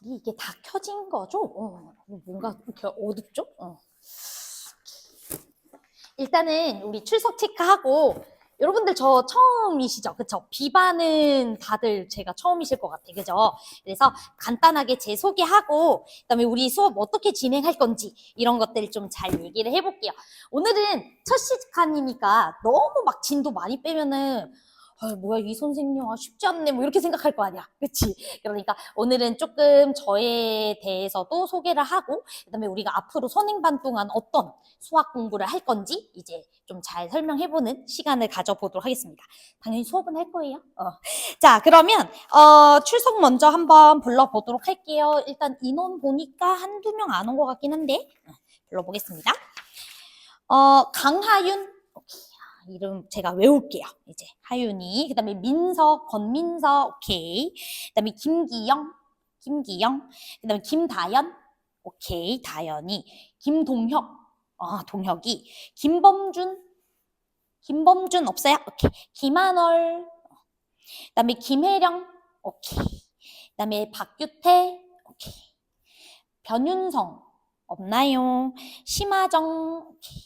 불이 이게 다 켜진 거죠? 뭔가 이렇게 어둡죠? 일단은 우리 출석 체크하고, 여러분들 저 처음이시죠? 그쵸? 비반은 다들 제가 처음이실 것 같아요. 그죠? 그래서 간단하게 제 소개하고, 그다음에 우리 수업 어떻게 진행할 건지 이런 것들 좀 잘 얘기를 해볼게요. 오늘은 첫 시간이니까 너무 막 진도 많이 빼면은 뭐야 이 선생님 쉽지 않네 뭐 이렇게 생각할 거 아니야. 그치? 그러니까 오늘은 조금 저에 대해서도 소개를 하고, 그다음에 우리가 앞으로 선행반 동안 어떤 수학 공부를 할 건지 이제 좀 잘 설명해보는 시간을 가져보도록 하겠습니다. 당연히 수업은 할 거예요. 자, 그러면 출석 먼저 한번 불러보도록 할게요. 일단 인원 보니까 한두 명 안 온 것 같긴 한데 불러보겠습니다. 강하윤, 오케이. 이름 제가 외울게요. 이제 하윤이, 그다음에 민서, 권민서, 오케이. 그다음에 김기영, 그다음에 김다연, 오케이, 다연이, 김동혁, 동혁이, 김범준 없어요? 오케이. 김한월, 그다음에 김혜령, 오케이. 그다음에 박규태, 오케이. 변윤성 없나요? 심하정, 오케이.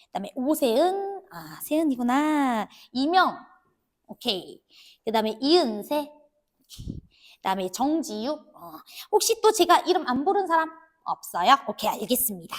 그다음에 오세은, 세은이구나. 이명, 오케이. 그다음에 이은세, 오케이. 그다음에 정지유, 혹시 또 제가 이름 안 부른 사람 없어요? 오케이, 알겠습니다.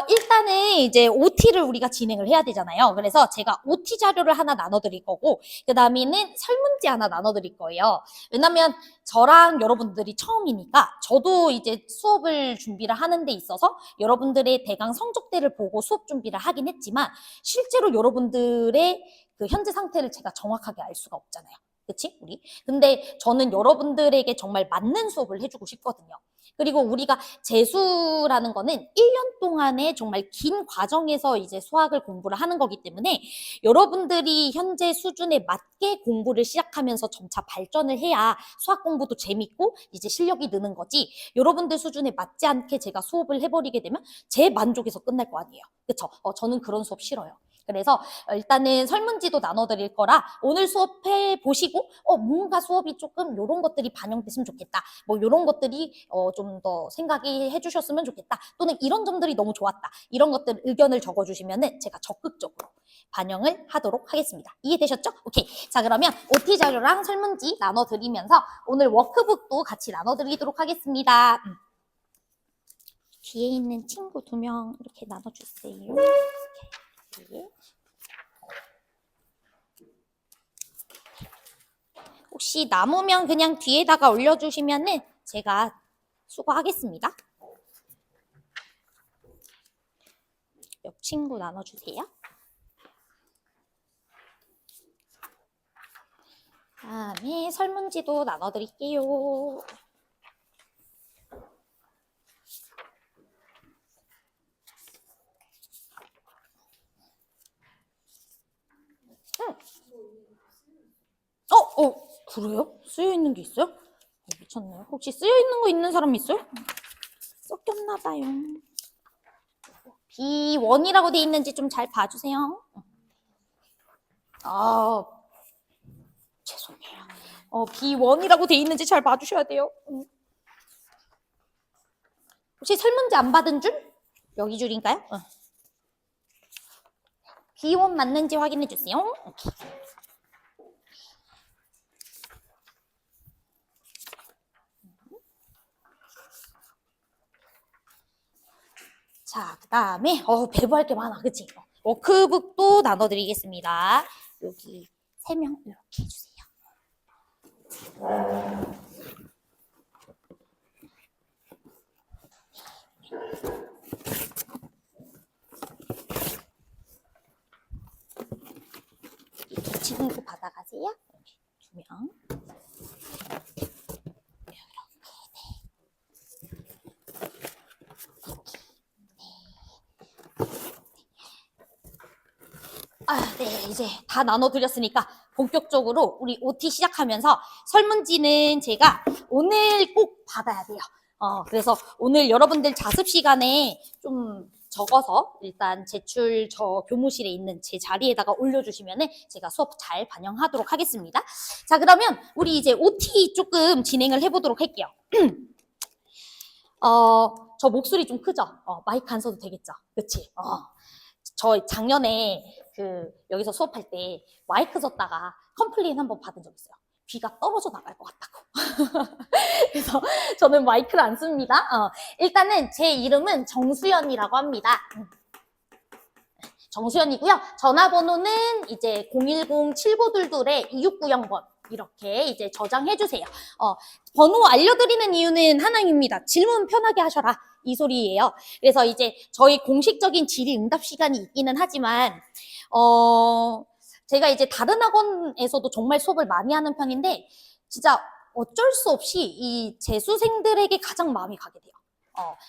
일단은 이제 OT를 우리가 진행을 해야 되잖아요. 그래서 제가 OT 자료를 하나 나눠드릴 거고, 그 다음에는 설문지 하나 나눠드릴 거예요. 왜냐면 저랑 여러분들이 처음이니까 저도 이제 수업을 준비를 하는 데 있어서 여러분들의 대강 성적대를 보고 수업 준비를 하긴 했지만, 실제로 여러분들의 그 현재 상태를 제가 정확하게 알 수가 없잖아요. 그치? 우리? 근데 저는 여러분들에게 정말 맞는 수업을 해주고 싶거든요. 그리고 우리가 재수라는 거는 1년 동안의 정말 긴 과정에서 이제 수학을 공부를 하는 거기 때문에 여러분들이 현재 수준에 맞게 공부를 시작하면서 점차 발전을 해야 수학 공부도 재밌고 이제 실력이 느는 거지, 여러분들 수준에 맞지 않게 제가 수업을 해버리게 되면 제 만족에서 끝날 거 아니에요. 그쵸? 저는 그런 수업 싫어요. 그래서 일단은 설문지도 나눠드릴 거라 오늘 수업 해보시고 뭔가 수업이 조금 이런 것들이 반영됐으면 좋겠다, 뭐 이런 것들이 좀 더 생각이 해주셨으면 좋겠다, 또는 이런 점들이 너무 좋았다, 이런 것들 의견을 적어주시면은 제가 적극적으로 반영을 하도록 하겠습니다. 이해되셨죠? 오케이. 자, 그러면 OT 자료랑 설문지 나눠드리면서 오늘 워크북도 같이 나눠드리도록 하겠습니다. 뒤에 있는 친구 2명 이렇게 나눠주세요. 오케이. 혹시 남으면 그냥 뒤에다가 올려주시면은 제가 수고하겠습니다. 옆 친구 나눠주세요. 다음에 설문지도 나눠드릴게요. 그래요? 쓰여있는 게 있어요? 미쳤네요. 혹시 쓰여있는 거 있는 사람 있어요? 섞였나봐요. B1이라고 돼 있는지 좀 잘 봐주세요. 죄송해요. B1이라고 돼 있는지 잘 봐주셔야 돼요. 혹시 설문지 안 받은 줄? 여기 줄인가요? B1 맞는지 확인해 주세요. 오케이. 자, 그 다음에 배부할 게 많아, 그치? 워크북도 나눠드리겠습니다. 여기 3명 이렇게 해주세요. 이렇게 친구 받아가세요. 2명. 네, 이제 다 나눠드렸으니까 본격적으로 우리 OT 시작하면서 설문지는 제가 오늘 꼭 받아야 돼요. 그래서 오늘 여러분들 자습 시간에 좀 적어서 일단 제출 저 교무실에 있는 제 자리에다가 올려주시면은 제가 수업 잘 반영하도록 하겠습니다. 자, 그러면 우리 이제 OT 조금 진행을 해보도록 할게요. 저 목소리 좀 크죠? 마이크 안 써도 되겠죠? 그치? 저 작년에 여기서 수업할 때 마이크 썼다가 컴플레인 한번 받은 적 있어요. 귀가 떨어져 나갈 것 같다고. 그래서 저는 마이크를 안 씁니다. 일단은 제 이름은 정수연이라고 합니다. 정수연이고요. 전화번호는 이제 010-7922-2690번 이렇게 이제 저장해 주세요. 번호 알려드리는 이유는 하나입니다. 질문 편하게 하셔라 이 소리예요. 그래서 이제 저희 공식적인 질의응답 시간이 있기는 하지만 제가 이제 다른 학원에서도 정말 수업을 많이 하는 편인데 진짜 어쩔 수 없이 이 재수생들에게 가장 마음이 가게 돼요.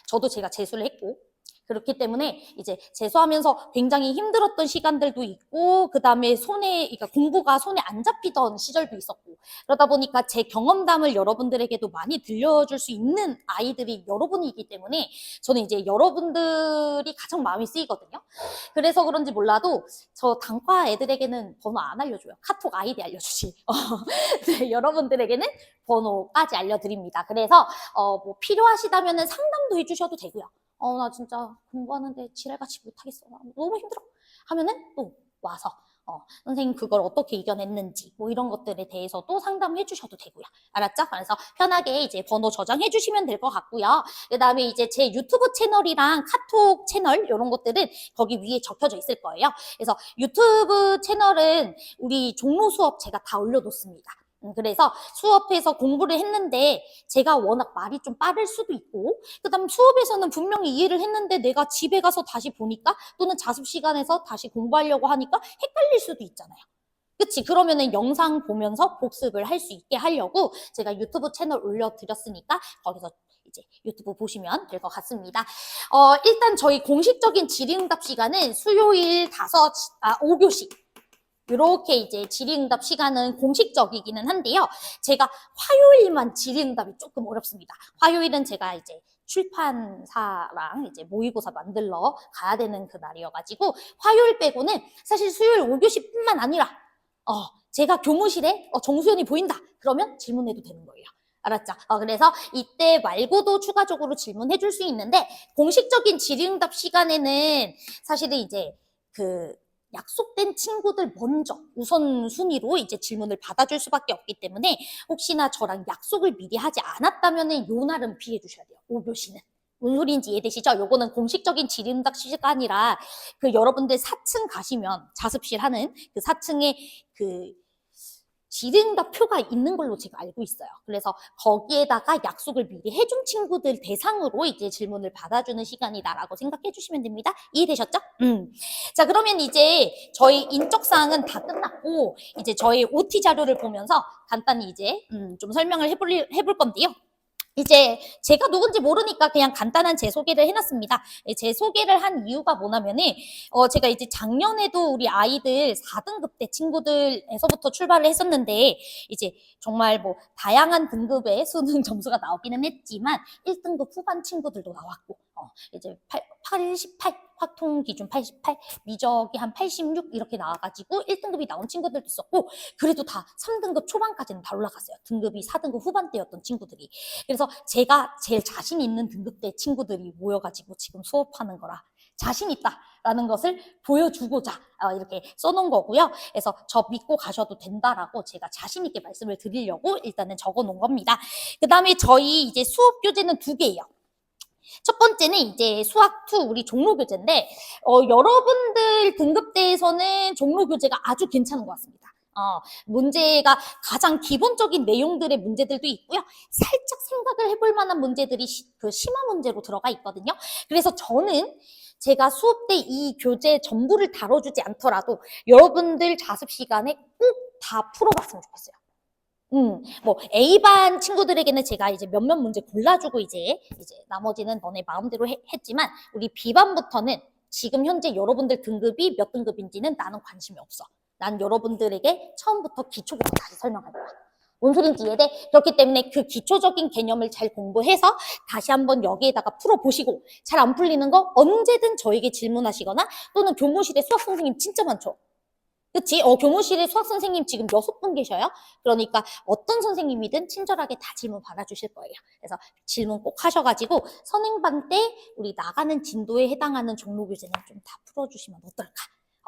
저도 제가 재수를 했고 그렇기 때문에 이제 재수하면서 굉장히 힘들었던 시간들도 있고 그 다음에 그러니까 공부가 손에 안 잡히던 시절도 있었고 그러다 보니까 제 경험담을 여러분들에게도 많이 들려줄 수 있는 아이들이 여러분이기 때문에 저는 이제 여러분들이 가장 마음이 쓰이거든요. 그래서 그런지 몰라도 저 단과 애들에게는 번호 안 알려줘요. 카톡 아이디 알려주지. 네, 여러분들에게는 번호까지 알려드립니다. 그래서 뭐 필요하시다면은 상담도 해주셔도 되고요. 나 진짜 공부하는데 지랄같이 못하겠어. 너무 힘들어. 하면은 또 와서 선생님 그걸 어떻게 이겨냈는지 뭐 이런 것들에 대해서도 상담해 주셔도 되고요. 알았죠? 그래서 편하게 이제 번호 저장해 주시면 될 것 같고요. 그 다음에 이제 제 유튜브 채널이랑 카톡 채널 이런 것들은 거기 위에 적혀져 있을 거예요. 그래서 유튜브 채널은 우리 종로 수업 제가 다 올려놓습니다. 그래서 수업에서 공부를 했는데 제가 워낙 말이 좀 빠를 수도 있고 그 다음 수업에서는 분명히 이해를 했는데 내가 집에 가서 다시 보니까 또는 자습 시간에서 다시 공부하려고 하니까 헷갈릴 수도 있잖아요. 그치? 그러면은 영상 보면서 복습을 할 수 있게 하려고 제가 유튜브 채널 올려드렸으니까 거기서 이제 유튜브 보시면 될 것 같습니다. 일단 저희 공식적인 질의응답 시간은 수요일 5교시 이렇게 이제 질의응답 시간은 공식적이기는 한데요. 제가 화요일만 질의응답이 조금 어렵습니다. 화요일은 제가 이제 출판사랑 이제 모의고사 만들러 가야 되는 그 날이어가지고 화요일 빼고는 사실 수요일 5교시뿐만 아니라 제가 교무실에 정수연이 보인다 그러면 질문해도 되는 거예요. 알았죠? 그래서 이때 말고도 추가적으로 질문해 줄 수 있는데 공식적인 질의응답 시간에는 사실은 이제 약속된 친구들 먼저 우선순위로 이제 질문을 받아줄 수밖에 없기 때문에 혹시나 저랑 약속을 미리 하지 않았다면 요 날은 피해 주셔야 돼요. 5교시는. 뭔 소리인지 이해되시죠? 요거는 공식적인 질의응답 시간이라 여러분들 4층 가시면 자습실 하는 4층에 질의응답 표가 있는 걸로 제가 알고 있어요. 그래서 거기에다가 약속을 미리 해준 친구들 대상으로 이제 질문을 받아주는 시간이다라고 생각해 주시면 됩니다. 이해되셨죠? 자, 그러면 이제 저희 인적사항은 다 끝났고 이제 저희 OT 자료를 보면서 간단히 이제 좀 설명을 해볼 건데요. 이제 제가 누군지 모르니까 그냥 간단한 제 소개를 해놨습니다. 제 소개를 한 이유가 뭐냐면은 제가 이제 작년에도 우리 아이들 4등급 때 친구들에서부터 출발을 했었는데 이제 정말 뭐 다양한 등급의 수능 점수가 나오기는 했지만 1등급 후반 친구들도 나왔고 이제 88 확통 기준 88 미적이 한 86 이렇게 나와가지고 1등급이 나온 친구들도 있었고 그래도 다 3등급 초반까지는 다 올라갔어요. 등급이 4등급 후반대였던 친구들이. 그래서 제가 제일 자신 있는 등급대 친구들이 모여가지고 지금 수업하는 거라 자신 있다라는 것을 보여주고자 이렇게 써놓은 거고요. 그래서 저 믿고 가셔도 된다라고 제가 자신 있게 말씀을 드리려고 일단은 적어놓은 겁니다. 그 다음에 저희 이제 수업 교재는 2개예요. 첫 번째는 이제 수학2 우리 종로 교재인데 여러분들 등급대에서는 종로 교재가 아주 괜찮은 것 같습니다. 문제가 가장 기본적인 내용들의 문제들도 있고요. 살짝 생각을 해볼 만한 문제들이 심화 문제로 들어가 있거든요. 그래서 저는 제가 수업 때 이 교재 전부를 다뤄주지 않더라도 여러분들 자습 시간에 꼭 다 풀어봤으면 좋겠어요. 뭐 A반 친구들에게는 제가 이제 몇몇 문제 골라주고 이제 나머지는 너네 마음대로 했지만 우리 B반부터는 지금 현재 여러분들 등급이 몇 등급인지는 나는 관심이 없어. 난 여러분들에게 처음부터 기초부터 다시 설명할 거야. 뭔 소린지 이해돼? 그렇기 때문에 그 기초적인 개념을 잘 공부해서 다시 한번 여기에다가 풀어보시고 잘 안 풀리는 거 언제든 저에게 질문하시거나 또는 교무실에 수학 선생님 진짜 많죠? 그치? 교무실에 수학 선생님 지금 6분 계셔요. 그러니까 어떤 선생님이든 친절하게 다 질문 받아주실 거예요. 그래서 질문 꼭 하셔가지고 선행반 때 우리 나가는 진도에 해당하는 종로 교재는 좀 다 풀어주시면 어떨까?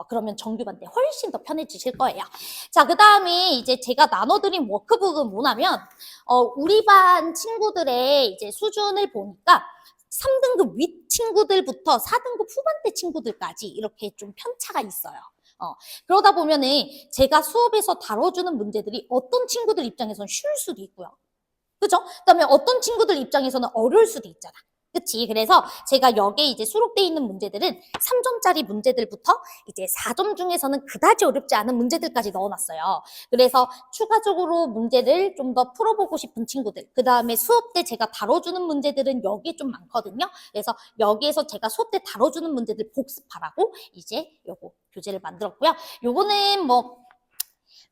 그러면 정규반 때 훨씬 더 편해지실 거예요. 자, 그 다음에 이제 제가 나눠드린 워크북은 뭐냐면, 우리 반 친구들의 이제 수준을 보니까 3등급 윗 친구들부터 4등급 후반대 친구들까지 이렇게 좀 편차가 있어요. 그러다 보면은 제가 수업에서 다뤄주는 문제들이 어떤 친구들 입장에서는 쉬울 수도 있고요. 그죠? 그다음에 어떤 친구들 입장에서는 어려울 수도 있잖아. 그치? 그래서 제가 여기에 이제 수록되어 있는 문제들은 3점짜리 문제들부터 이제 4점 중에서는 그다지 어렵지 않은 문제들까지 넣어놨어요. 그래서 추가적으로 문제를 좀 더 풀어보고 싶은 친구들, 그 다음에 수업 때 제가 다뤄주는 문제들은 여기에 좀 많거든요. 그래서 여기에서 제가 수업 때 다뤄주는 문제들 복습하라고 이제 요거 교재를 만들었고요. 요거는 뭐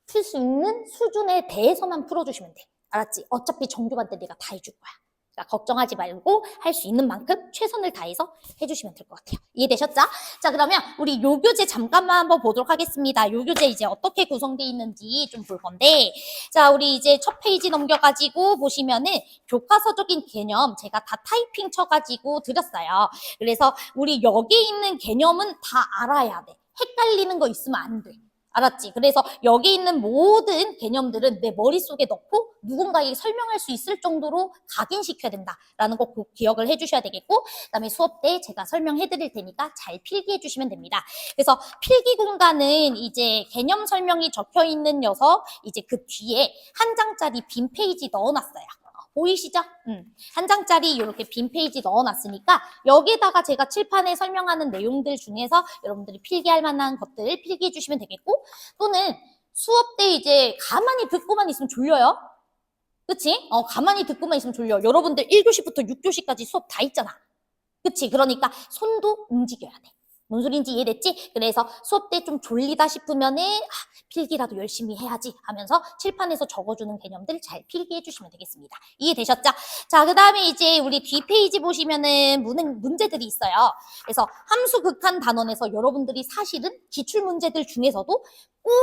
풀 수 있는 수준에 대해서만 풀어주시면 돼. 알았지? 어차피 정규반 때 내가 다 해줄 거야. 그러니까 걱정하지 말고 할 수 있는 만큼 최선을 다해서 해주시면 될 것 같아요. 이해되셨죠? 자, 그러면 우리 요 교재 잠깐만 한번 보도록 하겠습니다. 요 교재 이제 어떻게 구성되어 있는지 좀 볼 건데, 자, 우리 이제 첫 페이지 넘겨가지고 보시면은 교과서적인 개념 제가 다 타이핑 쳐가지고 드렸어요. 그래서 우리 여기 있는 개념은 다 알아야 돼. 헷갈리는 거 있으면 안 돼. 알았지? 그래서 여기 있는 모든 개념들은 내 머릿속에 넣고 누군가에게 설명할 수 있을 정도로 각인시켜야 된다라는 거 꼭 기억을 해주셔야 되겠고, 그다음에 수업 때 제가 설명해 드릴 테니까 잘 필기해 주시면 됩니다. 그래서 필기 공간은 이제 개념 설명이 적혀 있는 녀석 이제 그 뒤에 한 장짜리 빈 페이지 넣어놨어요. 보이시죠? 한 장짜리 이렇게 빈 페이지 넣어놨으니까 여기다가 제가 칠판에 설명하는 내용들 중에서 여러분들이 필기할 만한 것들 필기해 주시면 되겠고, 또는 수업 때 이제 가만히 듣고만 있으면 졸려요. 그치? 가만히 듣고만 있으면 졸려. 여러분들 1교시부터 6교시까지 수업 다 있잖아. 그치? 그러니까 손도 움직여야 돼. 뭔 소린지 이해됐지? 그래서 수업 때 좀 졸리다 싶으면은 필기라도 열심히 해야지 하면서 칠판에서 적어주는 개념들 잘 필기해 주시면 되겠습니다. 이해되셨죠? 자, 그 다음에 이제 우리 뒤 페이지 보시면은 문제들이 있어요. 그래서 함수 극한 단원에서 여러분들이 사실은 기출문제들 중에서도 꼭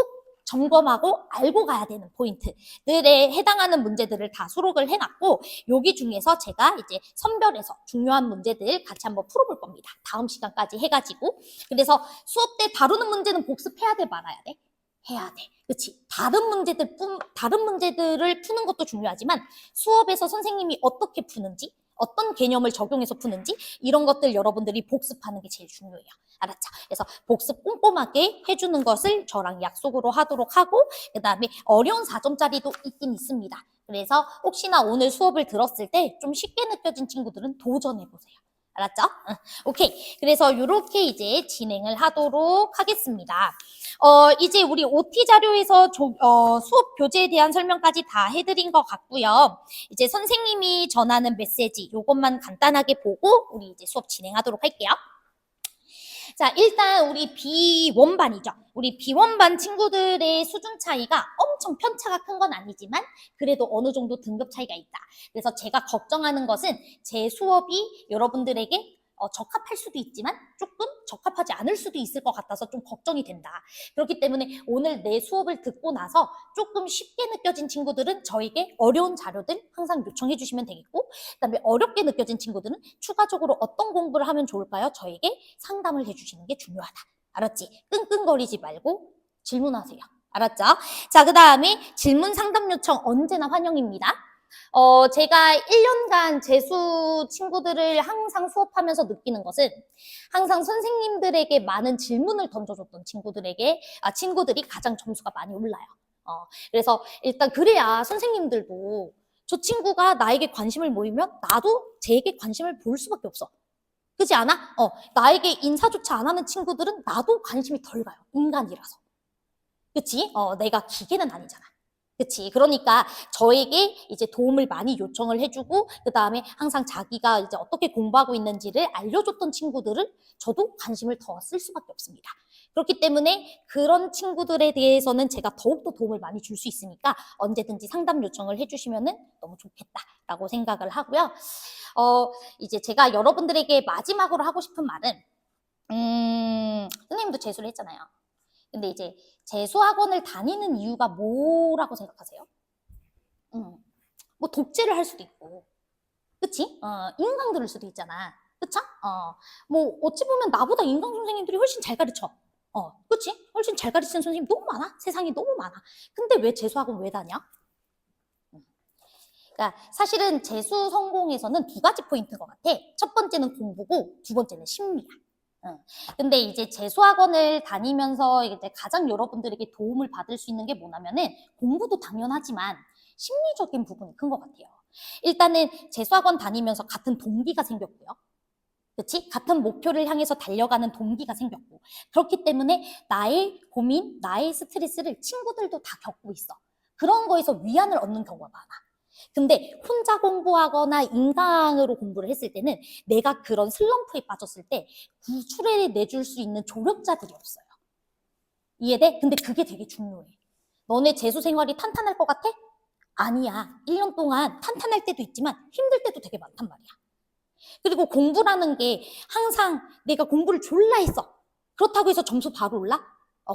점검하고 알고 가야 되는 포인트들에 해당하는 문제들을 다 수록을 해놨고, 여기 중에서 제가 이제 선별해서 중요한 문제들 같이 한번 풀어볼 겁니다. 다음 시간까지 해가지고. 그래서 수업 때 다루는 문제는 복습해야 돼, 말아야 돼? 해야 돼. 그치? 다른 문제들을 푸는 것도 중요하지만 수업에서 선생님이 어떻게 푸는지, 어떤 개념을 적용해서 푸는지 이런 것들 여러분들이 복습하는 게 제일 중요해요. 알았죠? 그래서 복습 꼼꼼하게 해주는 것을 저랑 약속으로 하도록 하고, 그 다음에 어려운 4점짜리도 있긴 있습니다. 그래서 혹시나 오늘 수업을 들었을 때 좀 쉽게 느껴진 친구들은 도전해보세요. 알았죠? 오케이. 그래서 이렇게 이제 진행을 하도록 하겠습니다. 이제 우리 OT 자료에서 수업 교재에 대한 설명까지 다 해드린 것 같고요. 이제 선생님이 전하는 메시지 요것만 간단하게 보고 우리 이제 수업 진행하도록 할게요. 자, 일단 우리 B1반이죠. 우리 B1반 친구들의 수준 차이가 엄청 편차가 큰 건 아니지만 그래도 어느 정도 등급 차이가 있다. 그래서 제가 걱정하는 것은 제 수업이 여러분들에게 적합할 수도 있지만 조금 적합하지 않을 수도 있을 것 같아서 좀 걱정이 된다. 그렇기 때문에 오늘 내 수업을 듣고 나서 조금 쉽게 느껴진 친구들은 저에게 어려운 자료들 항상 요청해 주시면 되겠고, 그다음에 어렵게 느껴진 친구들은 추가적으로 어떤 공부를 하면 좋을까요? 저에게 상담을 해주시는 게 중요하다. 알았지? 끙끙거리지 말고 질문하세요. 알았죠? 자, 그 다음에 질문 상담 요청 언제나 환영입니다. 제가 1년간 재수 친구들을 항상 수업하면서 느끼는 것은 항상 선생님들에게 많은 질문을 던져줬던 친구들이 가장 점수가 많이 올라요. 그래서 일단 그래야 선생님들도 저 친구가 나에게 관심을 모이면 나도 쟤에게 관심을 보일 수밖에 없어. 그렇지 않아? 나에게 인사조차 안 하는 친구들은 나도 관심이 덜 가요. 인간이라서. 그치? 내가 기계는 아니잖아. 그치? 그러니까 저에게 이제 도움을 많이 요청을 해주고, 그 다음에 항상 자기가 이제 어떻게 공부하고 있는지를 알려줬던 친구들을 저도 관심을 더 쓸 수밖에 없습니다. 그렇기 때문에 그런 친구들에 대해서는 제가 더욱더 도움을 많이 줄 수 있으니까 언제든지 상담 요청을 해주시면은 너무 좋겠다라고 생각을 하고요. 이제 제가 여러분들에게 마지막으로 하고 싶은 말은, 선생님도 재수를 했잖아요. 근데 이제 재수학원을 다니는 이유가 뭐라고 생각하세요? 뭐 독재를 할 수도 있고, 그치? 인강 들을 수도 있잖아. 그쵸? 뭐 어찌 보면 나보다 인강 선생님들이 훨씬 잘 가르쳐. 그치? 훨씬 잘 가르치는 선생님 너무 많아. 세상에 너무 많아. 근데 왜 재수학원 왜 다녀? 그러니까 사실은 재수 성공에서는 두 가지 포인트인 것 같아. 첫 번째는 공부고 두 번째는 심리야. 근데 이제 재수학원을 다니면서 이제 가장 여러분들에게 도움을 받을 수 있는 게 뭐냐면은 공부도 당연하지만 심리적인 부분이 큰 것 같아요. 일단은 재수학원 다니면서 같은 동기가 생겼고요. 그치? 같은 목표를 향해서 달려가는 동기가 생겼고 그렇기 때문에 나의 고민, 나의 스트레스를 친구들도 다 겪고 있어. 그런 거에서 위안을 얻는 경우가 많아. 근데 혼자 공부하거나 인강으로 공부를 했을 때는 내가 그런 슬럼프에 빠졌을 때 구출해 내줄 수 있는 조력자들이 없어요. 이해돼? 근데 그게 되게 중요해. 너네 재수 생활이 탄탄할 것 같아? 아니야. 1년 동안 탄탄할 때도 있지만 힘들 때도 되게 많단 말이야. 그리고 공부라는 게 항상 내가 공부를 졸라 했어. 그렇다고 해서 점수 바로 올라?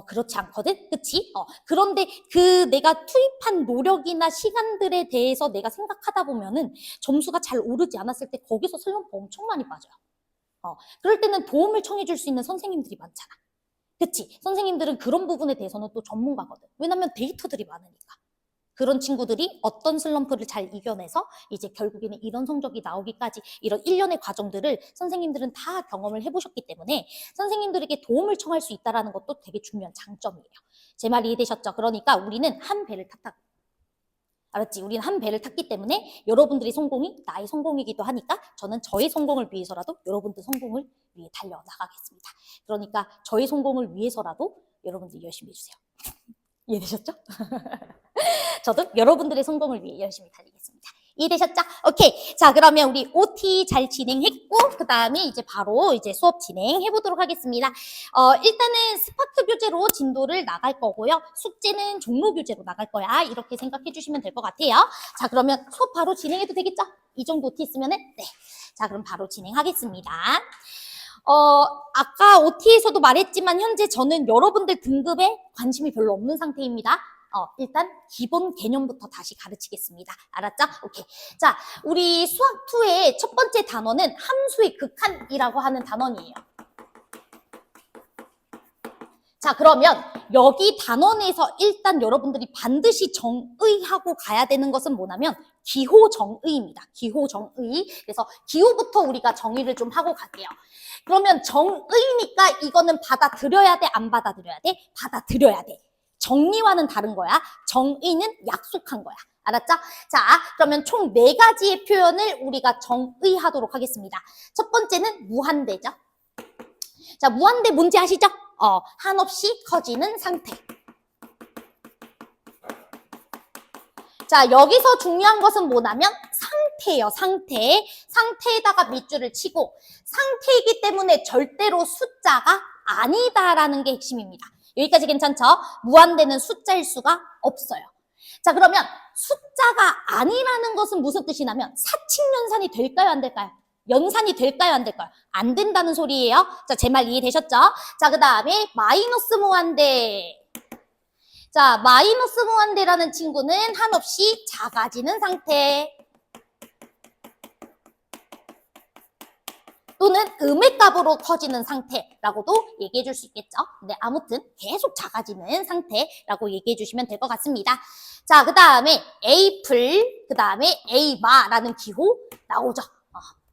그렇지 않거든? 그치? 그런데 그 내가 투입한 노력이나 시간들에 대해서 내가 생각하다 보면은 점수가 잘 오르지 않았을 때 거기서 슬럼프 엄청 많이 빠져요. 그럴 때는 도움을 청해줄 수 있는 선생님들이 많잖아. 그치? 선생님들은 그런 부분에 대해서는 또 전문가거든. 왜냐면 데이터들이 많으니까. 그런 친구들이 어떤 슬럼프를 잘 이겨내서 이제 결국에는 이런 성적이 나오기까지 이런 일련의 과정들을 선생님들은 다 경험을 해보셨기 때문에 선생님들에게 도움을 청할 수 있다는 것도 되게 중요한 장점이에요. 제 말 이해되셨죠? 그러니까 우리는 한 배를 탔다. 알았지? 우리는 한 배를 탔기 때문에 여러분들의 성공이 나의 성공이기도 하니까 저는 저의 성공을 위해서라도 여러분들 성공을 위해 달려나가겠습니다. 그러니까 저의 성공을 위해서라도 여러분들 열심히 해주세요. 이해되셨죠? 저도 여러분들의 성공을 위해 열심히 달리겠습니다. 이해되셨죠? 오케이. 자, 그러면 우리 OT 잘 진행했고, 그 다음에 이제 바로 이제 수업 진행해 보도록 하겠습니다. 일단은 스파크 교재로 진도를 나갈 거고요. 숙제는 종로 교재로 나갈 거야. 이렇게 생각해 주시면 될 것 같아요. 자, 그러면 수업 바로 진행해도 되겠죠? 이 정도 OT 있으면은, 네. 자, 그럼 바로 진행하겠습니다. 아까 OT에서도 말했지만 현재 저는 여러분들 등급에 관심이 별로 없는 상태입니다. 일단 기본 개념부터 다시 가르치겠습니다. 알았죠? 오케이. 자, 우리 수학2의 첫 번째 단원은 함수의 극한이라고 하는 단원이에요. 자, 그러면 여기 단원에서 일단 여러분들이 반드시 정의하고 가야 되는 것은 뭐냐면 기호정의입니다. 기호정의. 그래서 기호부터 우리가 정의를 좀 하고 갈게요. 그러면 정의니까 이거는 받아들여야 돼? 안 받아들여야 돼? 받아들여야 돼. 정리와는 다른 거야. 정의는 약속한 거야. 알았죠? 자, 그러면 총 4가지의 표현을 우리가 정의하도록 하겠습니다. 첫 번째는 무한대죠. 자, 무한대 뭔지 아시죠? 한없이 커지는 상태. 자, 여기서 중요한 것은 뭐냐면 상태예요, 상태. 상태에다가 밑줄을 치고 상태이기 때문에 절대로 숫자가 아니다라는 게 핵심입니다. 여기까지 괜찮죠? 무한대는 숫자일 수가 없어요. 자, 그러면 숫자가 아니라는 것은 무슨 뜻이냐면 사칙연산이 될까요, 안 될까요? 연산이 될까요, 안 될까요? 안 된다는 소리예요. 자, 제 말 이해되셨죠? 자, 그 다음에 마이너스 무한대. 자, 마이너스 무한대라는 친구는 한없이 작아지는 상태. 또는 음의 값으로 커지는 상태라고도 얘기해 줄 수 있겠죠. 근데 아무튼 계속 작아지는 상태라고 얘기해 주시면 될 것 같습니다. 자, 그 다음에 A풀, 그 다음에 A마라는 기호 나오죠.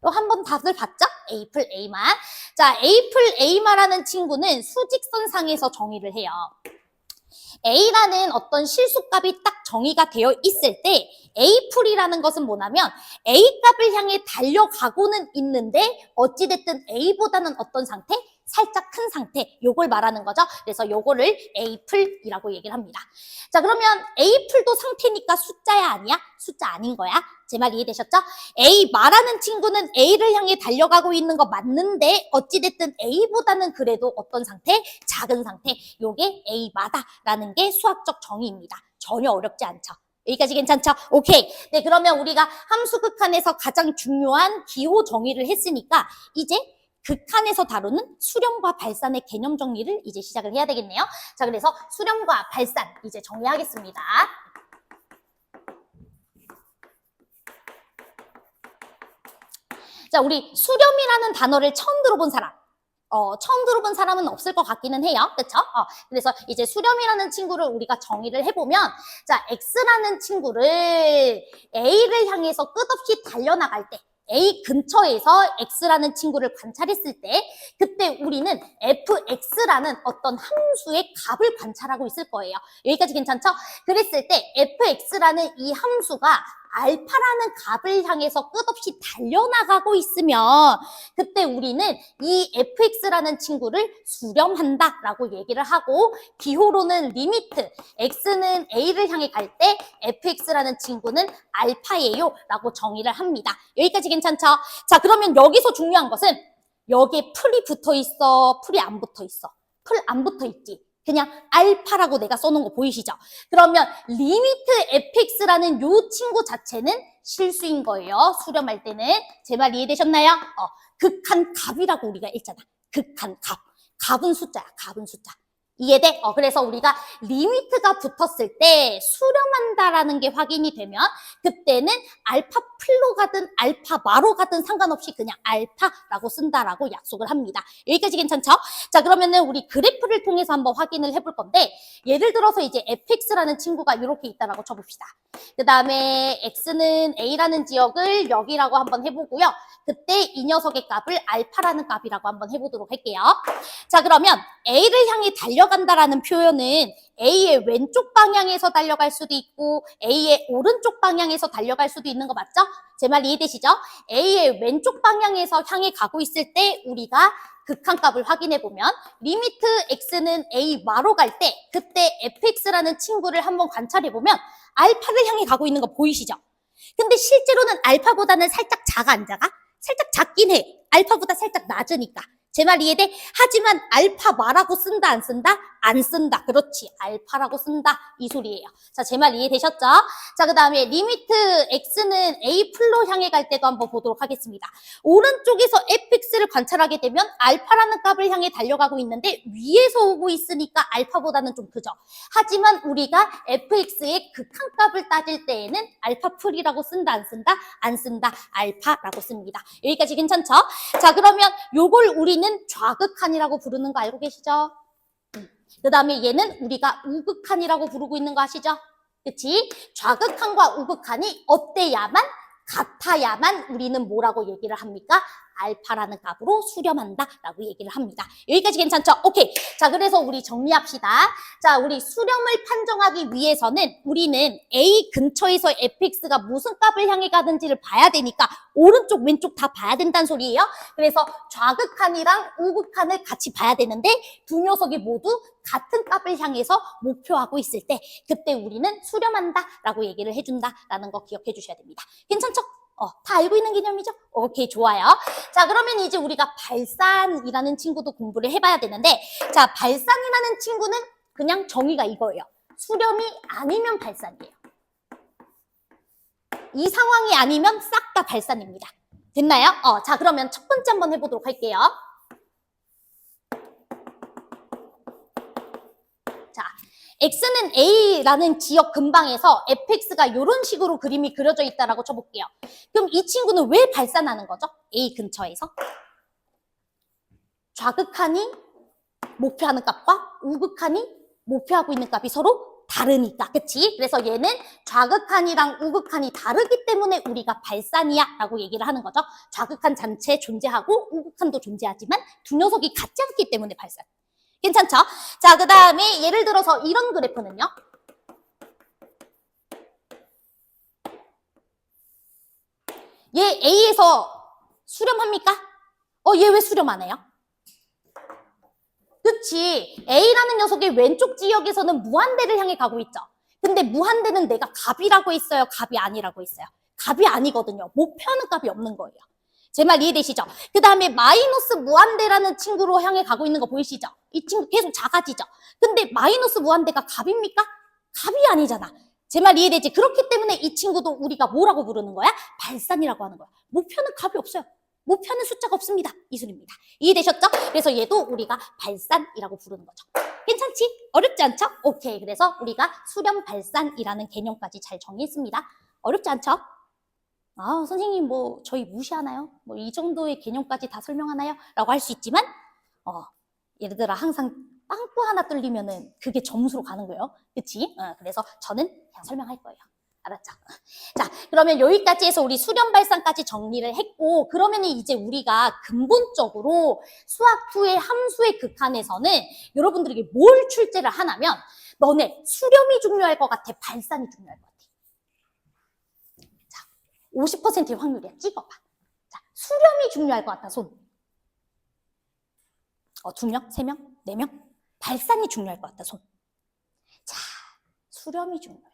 한번 다들 봤죠? A풀, A마. 자, A풀, A마라는 친구는 수직선상에서 정의를 해요. A라는 어떤 실수값이 딱 정의가 되어 있을 때 A풀이라는 것은 뭐냐면 A값을 향해 달려가고는 있는데 어찌됐든 A보다는 어떤 상태? 살짝 큰 상태, 요걸 말하는 거죠. 그래서 요거를 A풀이라고 얘기를 합니다. 자, 그러면 A풀도 상태니까 숫자야 아니야? 숫자 아닌 거야. 제 말 이해되셨죠? A 말하는 친구는 A를 향해 달려가고 있는 거 맞는데 어찌됐든 A보다는 그래도 어떤 상태? 작은 상태. 요게 A마다라는 게 수학적 정의입니다. 전혀 어렵지 않죠. 여기까지 괜찮죠? 오케이. 네, 그러면 우리가 함수 극한에서 가장 중요한 기호 정의를 했으니까 이제 극한에서 다루는 수렴과 발산의 개념 정리를 이제 시작을 해야 되겠네요. 자, 그래서 수렴과 발산 이제 정리하겠습니다. 자, 우리 수렴이라는 단어를 처음 들어본 사람. 처음 들어본 사람은 없을 것 같기는 해요. 그쵸? 그래서 이제 수렴이라는 친구를 우리가 정의를 해보면, 자, X라는 친구를 A를 향해서 끝없이 달려나갈 때, A 근처에서 X라는 친구를 관찰했을 때, 그때 우리는 fx라는 어떤 함수의 값을 관찰하고 있을 거예요. 여기까지 괜찮죠? 그랬을 때 fx라는 이 함수가 알파라는 값을 향해서 끝없이 달려나가고 있으면 그때 우리는 이 fx라는 친구를 수렴한다라고 얘기를 하고, 기호로는 리미트 x는 a를 향해 갈 때 fx라는 친구는 알파예요 라고 정의를 합니다. 여기까지 괜찮죠? 자, 그러면 여기서 중요한 것은 여기에 풀이 붙어 있어, 풀이 안 붙어 있어? 풀 안 붙어 있지? 그냥 알파라고 내가 써놓은 거 보이시죠? 그러면 리미트 fx라는 요 친구 자체는 실수인 거예요. 수렴할 때는. 제 말 이해되셨나요? 극한 값이라고 우리가 읽잖아. 극한 값. 값은 숫자야. 값은 숫자. 이해돼? 그래서 우리가 리미트가 붙었을 때 수렴한다라는 게 확인이 되면 그때는 알파 플로 가든 알파 마로 가든 상관없이 그냥 알파라고 쓴다라고 약속을 합니다. 여기까지 괜찮죠? 자, 그러면은 우리 그래프를 통해서 한번 확인을 해볼 건데, 예를 들어서 이제 fx라는 친구가 이렇게 있다라고 쳐봅시다. 그 다음에 x는 a라는 지역을 여기라고 한번 해보고요. 그때 이 녀석의 값을 알파라는 값이라고 한번 해보도록 할게요. 자, 그러면 a를 향해 달려간다라는 표현은 A의 왼쪽 방향에서 달려갈 수도 있고 A의 오른쪽 방향에서 달려갈 수도 있는 거 맞죠? 제 말 이해되시죠? A의 왼쪽 방향에서 향해 가고 있을 때 우리가 극한값을 확인해보면 리미트 x는 a 마로 갈 때 그때 fx라는 친구를 한번 관찰해보면 알파를 향해 가고 있는 거 보이시죠? 근데 실제로는 알파보다는 살짝 작아 안 작아? 살짝 작긴 해. 알파보다 살짝 낮으니까. 제 말 이해돼? 하지만 알파 마라고 쓴다 안 쓴다? 안 쓴다. 그렇지. 알파라고 쓴다. 이 소리예요. 자, 제 말 이해되셨죠? 자, 그 다음에 리미트 x는 a 플로 향해 갈 때도 한번 보도록 하겠습니다. 오른쪽에서 fx를 관찰하게 되면 알파라는 값을 향해 달려가고 있는데 위에서 오고 있으니까 알파보다는 좀 크죠. 하지만 우리가 fx의 극한값을 따질 때에는 알파 풀이라고 쓴다 안 쓴다? 안 쓴다. 알파라고 씁니다. 여기까지 괜찮죠? 자, 그러면 요걸 우리는 좌극한이라고 부르는 거 알고 계시죠? 그 다음에 얘는 우리가 우극한이라고 부르고 있는 거 아시죠? 그치? 좌극한과 우극한이 어때야만, 같아야만 우리는 뭐라고 얘기를 합니까? 알파라는 값으로 수렴한다라고 얘기를 합니다. 여기까지 괜찮죠? 오케이. 자, 그래서 우리 정리합시다. 자, 우리 수렴을 판정하기 위해서는 우리는 A 근처에서 fx가 무슨 값을 향해 가는지를 봐야 되니까 오른쪽, 왼쪽 다 봐야 된다는 소리예요. 그래서 좌극한이랑 우극한을 같이 봐야 되는데 두 녀석이 모두 같은 값을 향해서 목표하고 있을 때 그때 우리는 수렴한다라고 얘기를 해준다라는 거 기억해 주셔야 됩니다. 괜찮죠? 다 알고 있는 개념이죠? 오케이, 좋아요. 자, 그러면 이제 우리가 발산이라는 친구도 공부를 해봐야 되는데, 자, 발산이라는 친구는 그냥 정의가 이거예요. 수렴이 아니면 발산이에요. 이 상황이 아니면 싹 다 발산입니다. 됐나요? 자, 그러면 첫 번째 한번 해보도록 할게요. 자, x는 a라는 지역 근방에서 fx가 이런 식으로 그림이 그려져 있다라고 쳐볼게요. 그럼 이 친구는 왜 발산하는 거죠? a 근처에서? 좌극한이 목표하는 값과 우극한이 목표하고 있는 값이 서로 다르니까, 그치? 그래서 얘는 좌극한이랑 우극한이 다르기 때문에 우리가 발산이야 라고 얘기를 하는 거죠. 좌극한 전체 존재하고 우극한도 존재하지만 두 녀석이 같지 않기 때문에 발산. 괜찮죠? 자, 그 다음에 예를 들어서 이런 그래프는요. 얘 A에서 수렴합니까? 얘 왜 수렴 안 해요? 그치. A라는 녀석의 왼쪽 지역에서는 무한대를 향해 가고 있죠. 근데 무한대는 내가 값이라고 했어요? 값이 아니라고 했어요? 값이 아니거든요. 목표하는 값이 없는 거예요. 제 말 이해되시죠? 그 다음에 마이너스 무한대라는 친구로 향해 가고 있는 거 보이시죠? 이 친구 계속 작아지죠? 근데 마이너스 무한대가 값입니까? 값이 아니잖아. 제 말 이해되지? 그렇기 때문에 이 친구도 우리가 뭐라고 부르는 거야? 발산이라고 하는 거야. 목표는 값이 없어요. 목표는 숫자가 없습니다. 이 소리입니다. 이해되셨죠? 그래서 얘도 우리가 발산이라고 부르는 거죠. 괜찮지? 어렵지 않죠? 오케이. 그래서 우리가 수렴 발산이라는 개념까지 잘 정의했습니다. 어렵지 않죠? 아, 선생님 뭐 저희 무시하나요? 뭐 이 정도의 개념까지 다 설명하나요? 라고 할 수 있지만 예를 들어 항상 빵꾸 하나 뚫리면은 그게 점수로 가는 거예요. 그치? 그래서 저는 그냥 설명할 거예요. 알았죠? 자, 그러면 여기까지 해서 우리 수렴 발산까지 정리를 했고, 그러면 이제 우리가 근본적으로 수학 2의 함수의 극한에서는 여러분들에게 뭘 출제를 하냐면, 너네 수렴이 중요할 것 같아? 발산이 중요할 것 같아? 자, 50%의 확률이야. 찍어봐. 자, 수렴이 중요할 것 같아, 손. 2명? 3명? 4명? 발산이 중요할 것 같다, 손. 자, 수렴이 중요해요.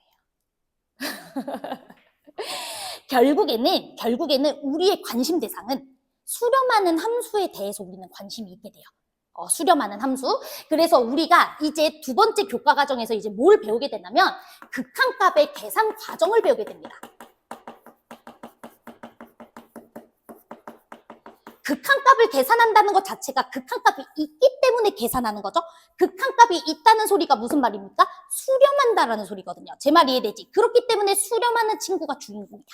결국에는 우리의 관심 대상은 수렴하는 함수에 대해서 우리는 관심이 있게 돼요. 수렴하는 함수. 그래서 우리가 이제 두 번째 교과 과정에서 이제 뭘 배우게 되냐면 극한값의 계산 과정을 배우게 됩니다. 극한값을 계산한다는 것 자체가 극한값이 있기 때문에 계산하는 거죠. 극한값이 있다는 소리가 무슨 말입니까? 수렴한다라는 소리거든요. 제 말 이해되지? 그렇기 때문에 수렴하는 친구가 주인공이야.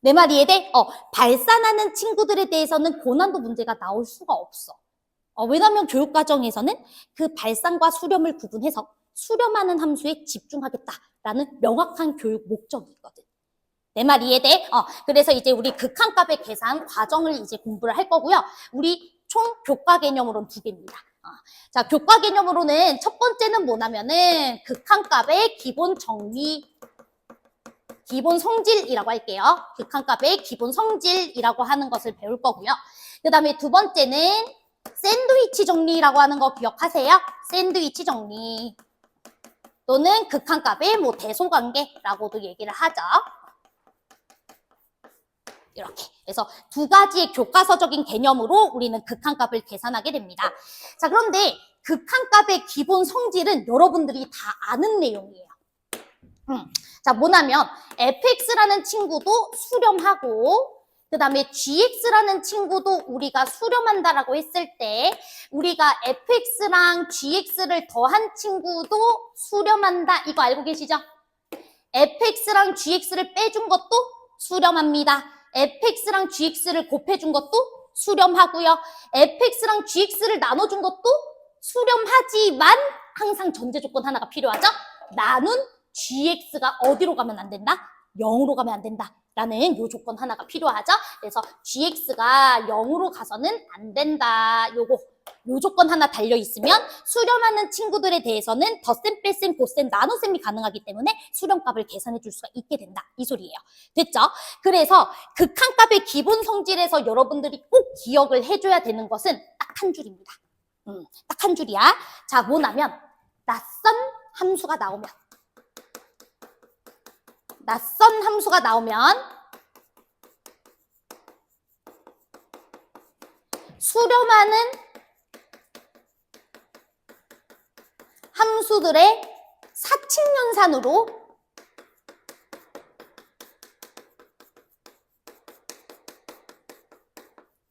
내 말 이해돼? 발산하는 친구들에 대해서는 고난도 문제가 나올 수가 없어. 왜냐하면 교육과정에서는 그 발산과 수렴을 구분해서 수렴하는 함수에 집중하겠다라는 명확한 교육 목적이 있거든. 내 말 이해돼? 그래서 이제 우리 극한값의 계산 과정을 이제 공부를 할 거고요. 우리 총 교과 개념으로는 2개입니다. 자, 교과 개념으로는 첫 번째는 뭐냐면은 극한값의 기본 정리, 기본 성질이라고 할게요. 극한값의 기본 성질이라고 하는 것을 배울 거고요. 그 다음에 두 번째는 샌드위치 정리라고 하는 거 기억하세요? 샌드위치 정리 또는 극한값의 뭐 대소관계라고도 얘기를 하죠. 이렇게. 그래서 2가지의 교과서적인 개념으로 우리는 극한값을 계산하게 됩니다. 자, 그런데 극한값의 기본 성질은 여러분들이 다 아는 내용이에요. 자, 뭐냐면 fx라는 친구도 수렴하고 그 다음에 gx라는 친구도 우리가 수렴한다라고 했을 때 우리가 fx랑 gx를 더한 친구도 수렴한다. 이거 알고 계시죠? fx랑 gx를 빼준 것도 수렴합니다. fx랑 gx를 곱해준 것도 수렴하고요. fx랑 gx를 나눠준 것도 수렴하지만 항상 전제 조건 하나가 필요하죠. 나눈 gx가 어디로 가면 안 된다? 0으로 가면 안 된다. 라는 요 조건 하나가 필요하죠. 그래서 gx가 0으로 가서는 안 된다. 요 조건 하나 달려있으면 수렴하는 친구들에 대해서는 덧셈, 뺄셈, 곱셈, 나눗셈이 가능하기 때문에 수렴값을 계산해 줄 수가 있게 된다. 이 소리예요. 됐죠? 그래서 극한값의 기본 성질에서 여러분들이 꼭 기억을 해줘야 되는 것은 딱 한 줄입니다. 딱 한 줄이야. 자, 뭐냐면 낯선 함수가 나오면 수렴하는 함수들의 사칙연산으로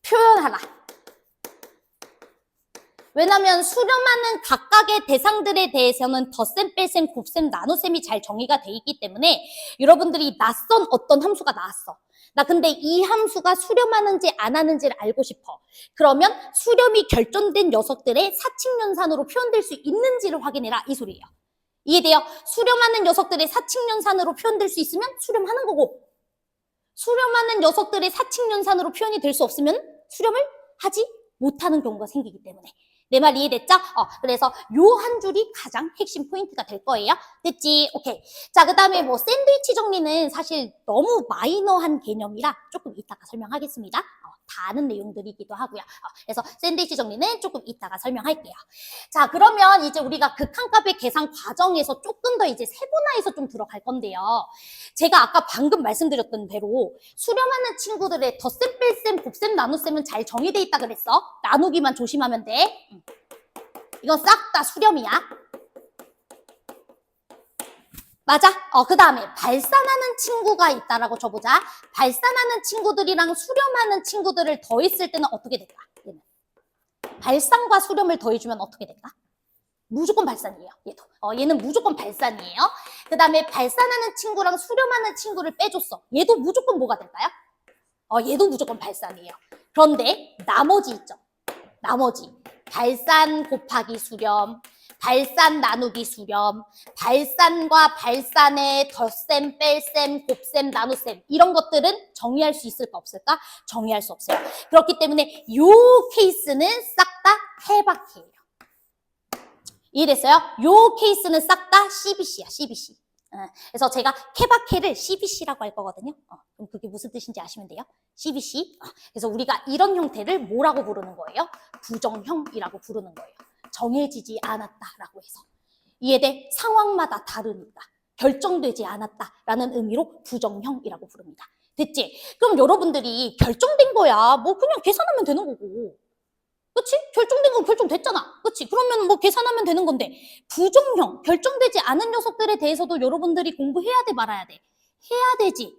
표현하라. 왜냐하면 수렴하는 각각의 대상들에 대해서는 덧셈, 뺄셈, 곱셈, 나눗셈이 잘 정의가 돼 있기 때문에 여러분들이 낯선 어떤 함수가 나왔어. 나 근데 이 함수가 수렴하는지 안 하는지를 알고 싶어. 그러면 수렴이 결정된 녀석들의 사칙연산으로 표현될 수 있는지를 확인해라. 이 소리예요. 이해돼요? 수렴하는 녀석들의 사칙연산으로 표현될 수 있으면 수렴하는 거고 수렴하는 녀석들의 사칙연산으로 표현이 될 수 없으면 수렴을 하지 못하는 경우가 생기기 때문에 내 말 이해됐죠? 그래서 요 한 줄이 가장 핵심 포인트가 될 거예요. 됐지? 오케이. 자, 그 다음에 뭐 샌드위치 정리는 사실 너무 마이너한 개념이라 조금 이따가 설명하겠습니다. 다 아는 내용들이기도 하고요. 그래서 샌드위치 정리는 조금 이따가 설명할게요. 자, 그러면 이제 우리가 극한값의 계산 과정에서 조금 더 이제 세분화해서 좀 들어갈 건데요. 제가 아까 방금 말씀드렸던 대로 수렴하는 친구들의 덧셈, 뺄셈, 곱셈, 나눗셈은 잘 정의돼 있다 그랬어. 나누기만 조심하면 돼. 이건 싹 다 수렴이야. 맞아? 그 다음에 발산하는 친구가 있다라고 쳐보자. 발산하는 친구들이랑 수렴하는 친구들을 더했을 때는 어떻게 될까? 얘는. 발산과 수렴을 더해주면 어떻게 될까? 무조건 발산이에요. 얘도. 얘는 무조건 발산이에요. 그 다음에 발산하는 친구랑 수렴하는 친구를 빼줬어. 얘도 무조건 뭐가 될까요? 얘도 무조건 발산이에요. 그런데 나머지 있죠. 나머지. 발산 곱하기 수렴, 발산 나누기 수렴, 발산과 발산의 덧셈, 뺄셈, 곱셈, 나눗셈 이런 것들은 정의할 수 있을까 없을까? 정의할 수 없어요. 그렇기 때문에 이 케이스는 싹 다 케바케예요. 이해됐어요? 요 케이스는 싹 다 CBC야, CBC. 그래서 제가 케바케를 CBC라고 할 거거든요. 그럼 그게 무슨 뜻인지 아시면 돼요. CBC. 그래서 우리가 이런 형태를 뭐라고 부르는 거예요? 부정형이라고 부르는 거예요. 정해지지 않았다라고 해서. 이해돼? 상황마다 다르니까. 결정되지 않았다라는 의미로 부정형이라고 부릅니다. 됐지? 그럼 여러분들이 결정된 거야. 뭐 그냥 계산하면 되는 거고. 그치? 결정된 건 결정됐잖아. 그치? 그러면 뭐 계산하면 되는 건데 부정형, 결정되지 않은 녀석들에 대해서도 여러분들이 공부해야 돼 말아야 돼? 해야 되지.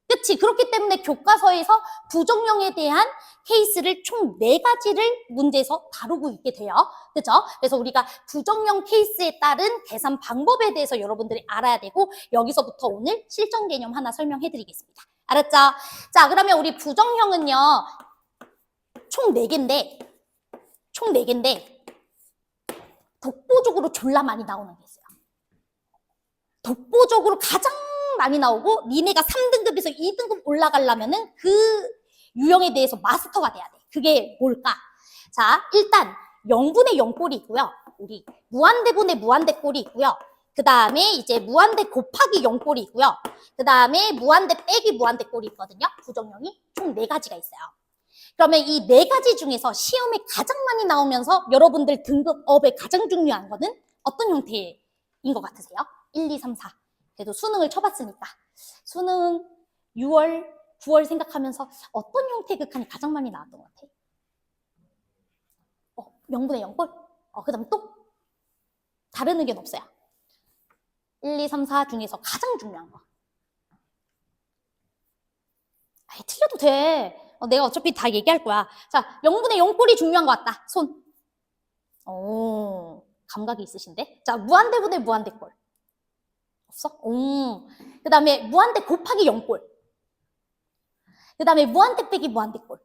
그치? 그렇기 때문에 교과서에서 부정형에 대한 케이스를 총 4가지를 문제에서 다루고 있게 돼요. 그죠? 그래서 우리가 부정형 케이스에 따른 계산 방법에 대해서 여러분들이 알아야 되고 여기서부터 오늘 실전 개념 하나 설명해 드리겠습니다. 알았죠? 자, 그러면 우리 부정형은요. 총 4개인데 독보적으로 졸라 많이 나오는 게 있어요. 독보적으로 가장 많이 나오고 니네가 3등급에서 2등급 올라가려면은 그 유형에 대해서 마스터가 돼야 돼. 그게 뭘까? 자, 일단 0분의 0꼴이 있고요. 우리 무한대분의 무한대꼴이 있고요. 그 다음에 이제 무한대 곱하기 0꼴이 있고요. 그 다음에 무한대 빼기 무한대꼴이 있거든요. 부정형이 총 4가지가 있어요. 그러면 이 4가지 중에서 시험에 가장 많이 나오면서 여러분들 등급업에 가장 중요한 거는 어떤 형태인 것 같으세요? 1, 2, 3, 4. 그래도 수능을 쳐봤으니까. 수능 6월, 9월 생각하면서 어떤 형태의 극한이 가장 많이 나왔던 것 같아? 0분의 0꼴? 그 다음 또? 다른 의견 없어요? 1, 2, 3, 4 중에서 가장 중요한 거. 틀려도 돼. 내가 어차피 다 얘기할 거야. 자, 0분의 0꼴이 중요한 것 같다. 손. 오, 감각이 있으신데? 자, 무한대분의 무한대꼴. 없어? 그 다음에 무한대 곱하기 0꼴. 그 다음에 무한대 빼기 무한대꼴.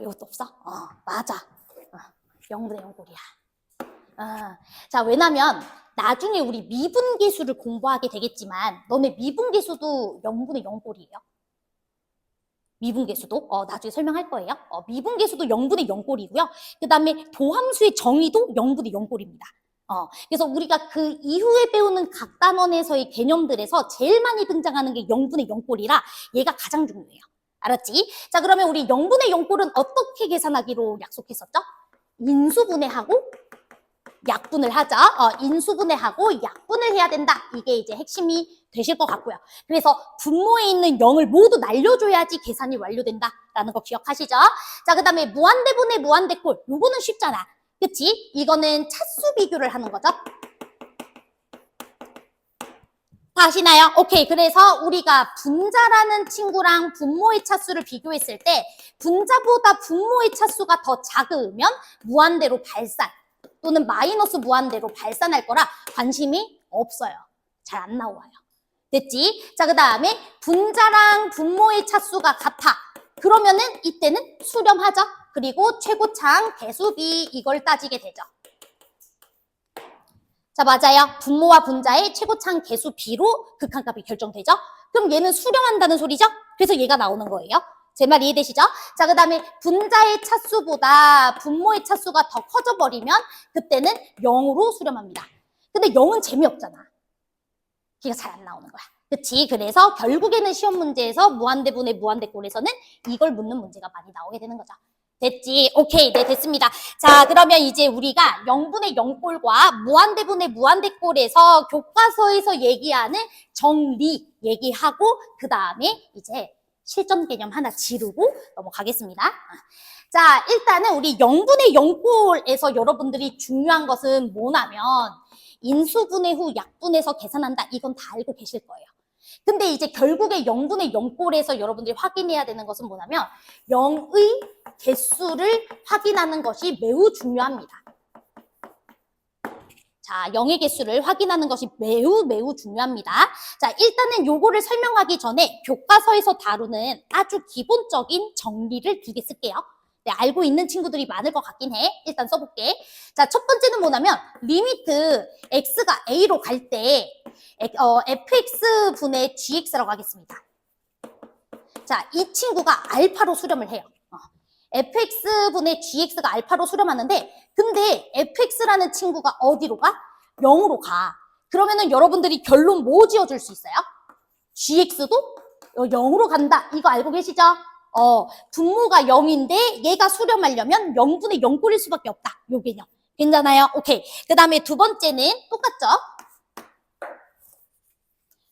이것도 없어? 맞아. 0분의 0꼴이야. 자, 왜냐면 나중에 우리 미분계수를 공부하게 되겠지만 너네 미분계수도 0분의 0꼴이에요. 미분계수도 나중에 설명할 거예요. 미분계수도 0분의 0꼴이고요. 그 다음에 도함수의 정의도 0분의 0꼴입니다. 그래서 우리가 그 이후에 배우는 각 단원에서의 개념들에서 제일 많이 등장하는 게 0분의 0꼴이라 얘가 가장 중요해요. 알았지? 자, 그러면 우리 0분의 0꼴은 어떻게 계산하기로 약속했었죠? 인수분해하고 약분을 하자. 인수분해하고 약분을 해야 된다. 이게 이제 핵심이 되실 것 같고요. 그래서 분모에 있는 0을 모두 날려줘야지 계산이 완료된다라는 거 기억하시죠? 자, 그 다음에 무한대분의 무한대꼴. 요거는 쉽잖아. 그치? 이거는 차수 비교를 하는 거죠. 다 아시나요? 오케이. 그래서 우리가 분자라는 친구랑 분모의 차수를 비교했을 때 분자보다 분모의 차수가 더 작으면 무한대로 발산 또는 마이너스 무한대로 발산할 거라 관심이 없어요. 잘 안 나와요. 됐지? 자, 그 다음에 분자랑 분모의 차수가 같아. 그러면은 이때는 수렴하죠. 그리고 최고차항 개수비 이걸 따지게 되죠. 자, 맞아요. 분모와 분자의 최고차항 개수비로 극한값이 결정되죠. 그럼 얘는 수렴한다는 소리죠. 그래서 얘가 나오는 거예요. 제 말 이해되시죠? 자, 그 다음에 분자의 차수보다 분모의 차수가 더 커져버리면 그때는 0으로 수렴합니다. 근데 0은 재미없잖아. 걔가 잘 안 나오는 거야. 그치? 그래서 결국에는 시험 문제에서 무한대분의 무한대꼴에서는 이걸 묻는 문제가 많이 나오게 되는 거죠. 됐지? 오케이. 네, 됐습니다. 자, 그러면 이제 우리가 0분의 0꼴과 무한대분의 무한대꼴에서 교과서에서 얘기하는 정리 얘기하고 그 다음에 이제 실전 개념 하나 지르고 넘어가겠습니다. 자, 일단은 우리 0분의 0꼴에서 여러분들이 중요한 것은 뭐냐면 인수분해 후 약분해서 계산한다. 이건 다 알고 계실 거예요. 근데 이제 결국에 0분의 0꼴에서 여러분들이 확인해야 되는 것은 뭐냐면 0의 개수를 확인하는 것이 매우 중요합니다. 자, 0의 개수를 확인하는 것이 매우 중요합니다. 자, 일단은 요거를 설명하기 전에 교과서에서 다루는 아주 기본적인 정리를 2개 쓸게요. 네, 알고 있는 친구들이 많을 것 같긴 해. 일단 써볼게. 자, 첫 번째는 뭐냐면 리미트 x가 a로 갈 때 fx분의 gx라고 하겠습니다. 자, 이 친구가 알파로 수렴을 해요. fx분의 gx가 알파로 수렴하는데 근데 fx라는 친구가 어디로 가? 0으로 가. 그러면은 여러분들이 결론 뭐 지어줄 수 있어요? gx도 0으로 간다. 이거 알고 계시죠? 분모가 0인데 얘가 수렴하려면 0분의 0꼴일 수밖에 없다. 요 개념. 괜찮아요? 오케이. 그 다음에 두 번째는 똑같죠?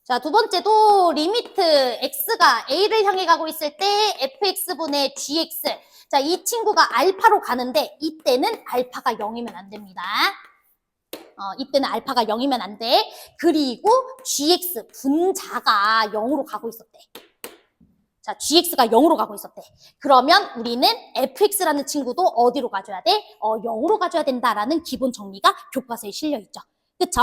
자, 두 번째도 리미트 x가 a를 향해 가고 있을 때 fx분의 gx. 자, 이 친구가 알파로 가는데 이때는 알파가 0이면 안 됩니다. 이때는 알파가 0이면 안 돼. 그리고 gx 분자가 0으로 가고 있었대. 자, gx가 0으로 가고 있었대. 그러면 우리는 fx라는 친구도 어디로 가줘야 돼? 0으로 가줘야 된다라는 기본 정리가 교과서에 실려 있죠. 그쵸?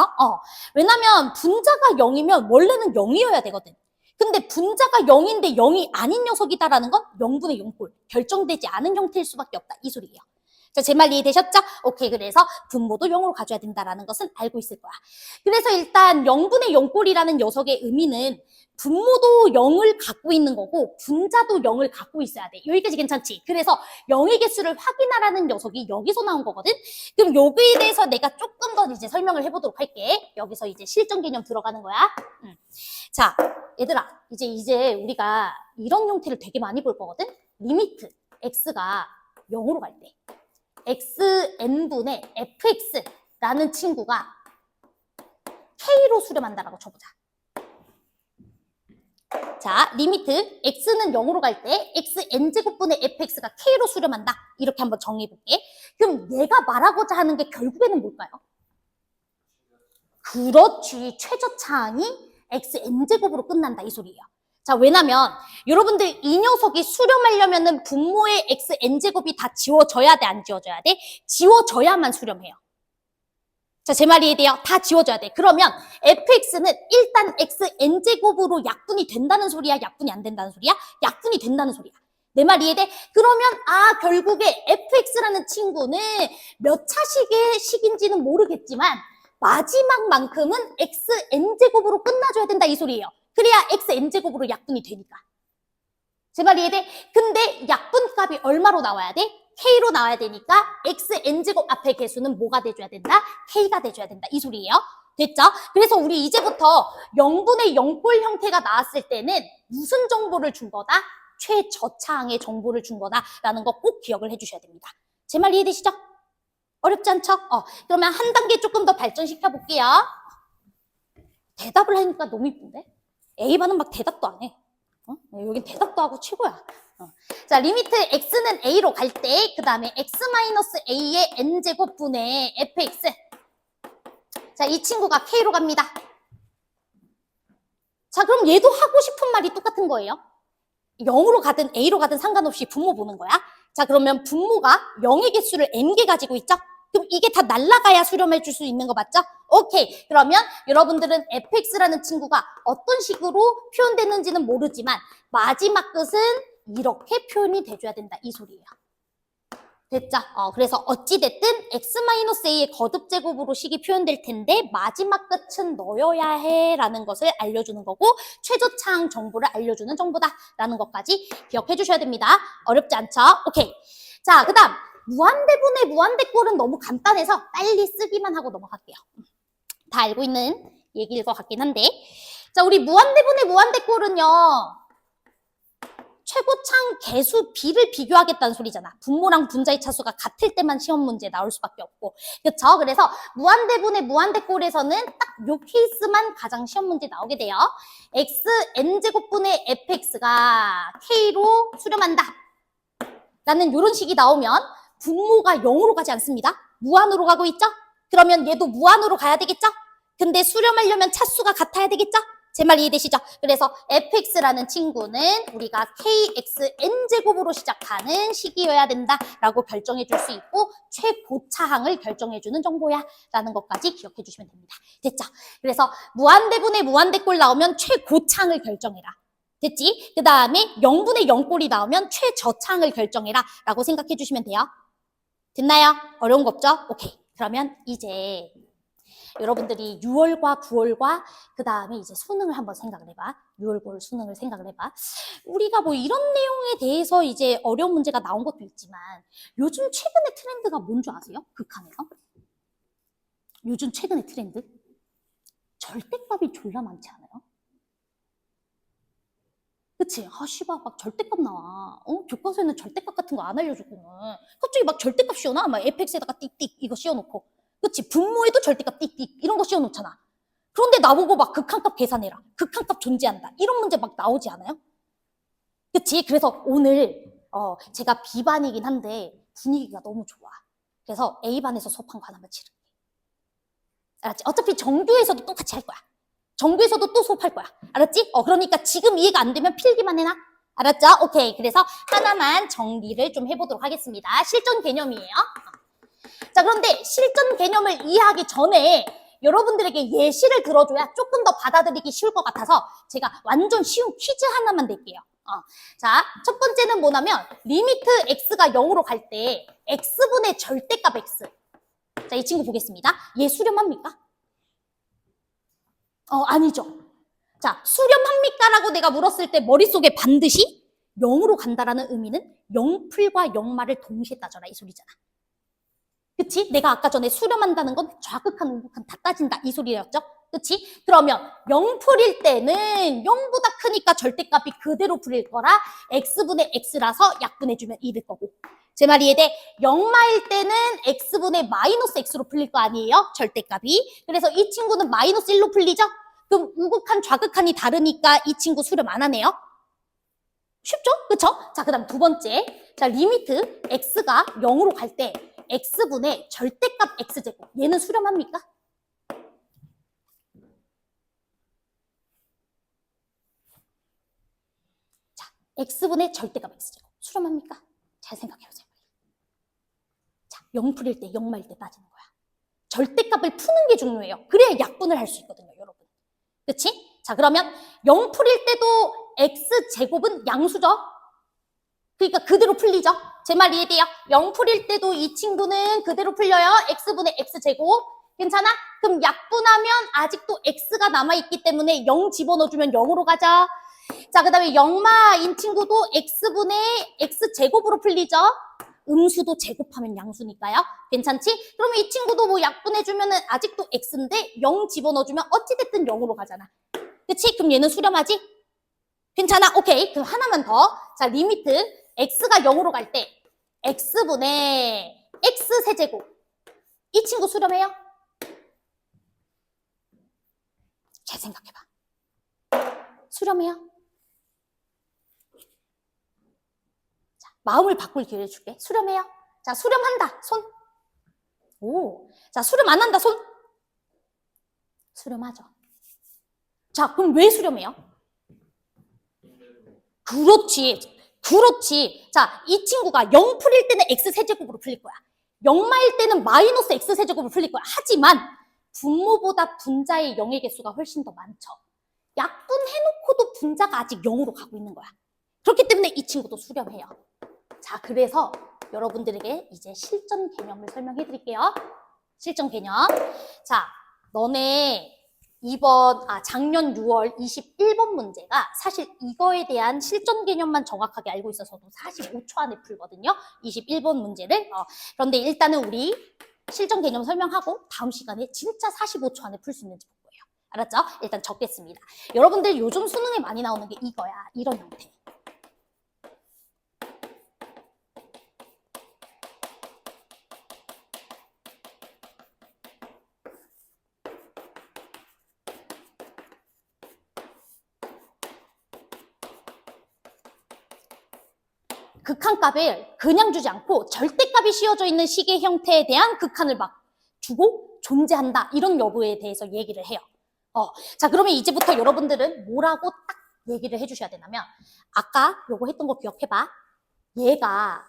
왜냐면 분자가 0이면 원래는 0이어야 되거든. 근데 분자가 0인데 0이 아닌 녀석이다라는 건 0분의 0꼴. 결정되지 않은 형태일 수밖에 없다. 이 소리예요. 자, 제 말 이해되셨죠? 오케이. 그래서 분모도 0으로 가져야 된다라는 것은 알고 있을 거야. 그래서 일단 0분의 0꼴이라는 녀석의 의미는 분모도 0을 갖고 있는 거고 분자도 0을 갖고 있어야 돼. 여기까지 괜찮지? 그래서 0의 개수를 확인하라는 녀석이 여기서 나온 거거든? 그럼 여기에 대해서 내가 조금 더 이제 설명을 해보도록 할게. 여기서 이제 실전 개념 들어가는 거야. 자, 얘들아. 이제 우리가 이런 형태를 되게 많이 볼 거거든? 리미트 x가 0으로 갈 때. xn분의 fx라는 친구가 k로 수렴한다라고 쳐보자. 자, 리미트 x는 0으로 갈 때 xn제곱분의 fx가 k로 수렴한다. 이렇게 한번 정리해볼게. 그럼 얘가 말하고자 하는 게 결국에는 뭘까요? 그렇지. 최저차항이 xn제곱으로 끝난다. 이 소리예요. 자, 왜냐면 여러분들 이 녀석이 수렴하려면은 분모의 xn제곱이 다 지워져야 돼? 안 지워져야 돼? 지워져야만 수렴해요. 자, 제 말이 이해돼요? 다 지워져야 돼. 그러면 fx는 일단 xn제곱으로 약분이 된다는 소리야? 약분이 안 된다는 소리야? 약분이 된다는 소리야. 내 말 이해돼? 그러면 결국에 fx라는 친구는 몇 차식의 식인지는 모르겠지만 마지막만큼은 xn제곱으로 끝나줘야 된다 이 소리예요. 그래야 xn제곱으로 약분이 되니까. 제 말 이해돼? 근데 약분값이 얼마로 나와야 돼? k로 나와야 되니까 xn제곱 앞에 개수는 뭐가 돼줘야 된다? k가 돼줘야 된다. 이 소리예요. 됐죠? 그래서 우리 이제부터 0분의 0꼴 형태가 나왔을 때는 무슨 정보를 준 거다? 최저차항의 정보를 준 거다라는 거 꼭 기억을 해주셔야 됩니다. 제 말 이해되시죠? 어렵지 않죠? 그러면 한 단계 조금 더 발전시켜 볼게요. 대답을 하니까 너무 이쁜데? A반은 막 대답도 안 해. 여긴 대답도 하고 최고야. 자, 리미트 x는 a로 갈 때 그 다음에 x-a의 n제곱분의 fx. 자, 이 친구가 k로 갑니다. 자, 그럼 얘도 하고 싶은 말이 똑같은 거예요. 0으로 가든 a로 가든 상관없이 분모 보는 거야. 자, 그러면 분모가 0의 개수를 n개 가지고 있죠? 그럼 이게 다 날라가야 수렴해 줄 수 있는 거 맞죠? 오케이. 그러면 여러분들은 fx라는 친구가 어떤 식으로 표현되는지는 모르지만 마지막 끝은 이렇게 표현이 돼줘야 된다. 이 소리예요. 됐죠? 그래서 어찌됐든 x-a의 거듭제곱으로 식이 표현될 텐데 마지막 끝은 넣어야 해 라는 것을 알려주는 거고 최저차항 정보를 알려주는 정보다 라는 것까지 기억해 주셔야 됩니다. 어렵지 않죠? 오케이. 자, 그 다음 무한대분의 무한대꼴은 너무 간단해서 빨리 쓰기만 하고 넘어갈게요. 다 알고 있는 얘기일 것 같긴 한데 자, 우리 무한대분의 무한대꼴은요 최고차항 개수 B를 비교하겠다는 소리잖아. 분모랑 분자의 차수가 같을 때만 시험 문제에 나올 수밖에 없고. 그쵸? 그래서 무한대분의 무한대꼴에서는 딱 요 케이스만 가장 시험 문제 나오게 돼요. xn제곱분의 fx가 k로 수렴한다. 라는 요런 식이 나오면 분모가 0으로 가지 않습니다. 무한으로 가고 있죠? 그러면 얘도 무한으로 가야 되겠죠? 근데 수렴하려면 차수가 같아야 되겠죠? 제 말 이해되시죠? 그래서 fx라는 친구는 우리가 kxn제곱으로 시작하는 식이어야 된다라고 결정해 줄 수 있고 최고차항을 결정해 주는 정보야 라는 것까지 기억해 주시면 됩니다. 됐죠? 그래서 무한대분의 무한대꼴 나오면 최고차항을 결정해라. 됐지? 그 다음에 0분의 0꼴이 나오면 최저차항을 결정해라 라고 생각해 주시면 돼요. 됐나요? 어려운 거 없죠? 오케이. 그러면 이제 여러분들이 6월과 9월과 그 다음에 이제 수능을 한번 생각을 해봐. 6월, 9월 수능을 생각을 해봐. 우리가 뭐 이런 내용에 대해서 이제 어려운 문제가 나온 것도 있지만 요즘 최근의 트렌드가 뭔 줄 아세요? 극한에서? 요즘 최근의 트렌드? 절대값이 졸라 많지 않아요? 그치? 아, 씨발, 막 절대값 나와. 교과서에는 절대값 같은 거 안 알려줬거든. 갑자기 막 절대값 씌워놔? 막 fx에다가 띡띡 이거 씌워놓고. 그치? 분모에도 절대값 띡띡 이런 거 씌워놓잖아. 그런데 나보고 막 극한값 계산해라. 극한값 존재한다. 이런 문제 막 나오지 않아요? 그치? 그래서 오늘 제가 B반이긴 한데 분위기가 너무 좋아. 그래서 A반에서 수업한 거 하나만 치를게. 알았지? 어차피 정규에서도 똑같이 할 거야. 정규에서도 또 수업할 거야. 알았지? 그러니까 지금 이해가 안 되면 필기만 해놔. 알았죠? 오케이. 그래서 하나만 정리를 좀 해보도록 하겠습니다. 실전 개념이에요. 자, 그런데 실전 개념을 이해하기 전에 여러분들에게 예시를 들어줘야 조금 더 받아들이기 쉬울 것 같아서 제가 완전 쉬운 퀴즈 하나만 낼게요. 자, 첫 번째는 뭐냐면 리미트 x가 0으로 갈 때 x분의 절대값 x. 자, 이 친구 보겠습니다. 얘 수렴합니까? 아니죠. 자, 수렴합니까? 라고 내가 물었을 때 머릿속에 반드시 0으로 간다라는 의미는 0풀과 0마를 동시에 따져라 이 소리잖아. 그치? 내가 아까 전에 수렴한다는 건 좌극한 우극한 다 따진다 이 소리였죠? 그치? 그러면 0풀일 때는 0보다 크니까 절대값이 그대로 풀릴 거라 x분의 x라서 약분해주면 1일 거고 제 말 이해돼? 0마일 때는 x분의 마이너스 x로 풀릴 거 아니에요? 절대값이. 그래서 이 친구는 마이너스 1로 풀리죠? 그럼 우극한 좌극한이 다르니까 이 친구 수렴 안 하네요? 쉽죠? 그쵸? 자, 그 다음 두 번째. 자, 리미트 x가 0으로 갈 때 x분의 절대값 x제곱. 얘는 수렴합니까? 자, x분의 절대값 x제곱. 수렴합니까? 잘 생각해보세요. 자, 0풀일 때, 0마일 때 따지는 거야. 절대값을 푸는 게 중요해요. 그래야 약분을 할 수 있거든요, 여러분. 그치? 자, 그러면 0풀일 때도 x제곱은 양수죠? 그러니까 그대로 풀리죠? 제 말 이해돼요? 0풀일 때도 이 친구는 그대로 풀려요. x분의 x제곱. 괜찮아? 그럼 약분하면 아직도 x가 남아있기 때문에 0 집어넣어주면 0으로 가죠. 자, 그 다음에 0마인 친구도 x분의 x제곱으로 풀리죠? 음수도 제곱하면 양수니까요. 괜찮지? 그러면 이 친구도 뭐 약분해주면 아직도 x인데 0 집어넣어주면 어찌됐든 0으로 가잖아. 그치? 그럼 얘는 수렴하지? 괜찮아? 오케이. 그럼 하나만 더. 자, 리미트 x가 0으로 갈 때 x분의 x세제곱. 이 친구 수렴해요? 잘 생각해봐. 수렴해요? 자, 마음을 바꿀 기회를 줄게. 수렴해요? 자, 수렴한다. 손. 오. 자, 수렴 안 한다. 손. 수렴하죠. 자, 그럼 왜 수렴해요? 그렇지. 그렇지. 자, 이 친구가 0 풀릴 때는 x세제곱으로 풀릴 거야. 0마일 때는 마이너스 x세제곱으로 풀릴 거야. 하지만 분모보다 분자의 0의 개수가 훨씬 더 많죠. 약분해놓고도 분자가 아직 0으로 가고 있는 거야. 그렇기 때문에 이 친구도 수렴해요. 자, 그래서 여러분들에게 이제 실전 개념을 설명해 드릴게요. 실전 개념. 자, 너네 작년 6월 21번 문제가 사실 이거에 대한 실전 개념만 정확하게 알고 있어서도 45초 안에 풀거든요. 21번 문제를. 그런데 일단은 우리 실전 개념 설명하고 다음 시간에 진짜 45초 안에 풀 수 있는지 볼 거예요. 알았죠? 일단 적겠습니다. 여러분들 요즘 수능에 많이 나오는 게 이거야. 이런 형태. 극한값을 그냥 주지 않고 절대값이 씌워져 있는 식의 형태에 대한 극한을 막 주고 존재한다. 이런 여부에 대해서 얘기를 해요. 자, 그러면 이제부터 여러분들은 뭐라고 딱 얘기를 해주셔야 되냐면, 아까 요거 했던 거 기억해봐. 얘가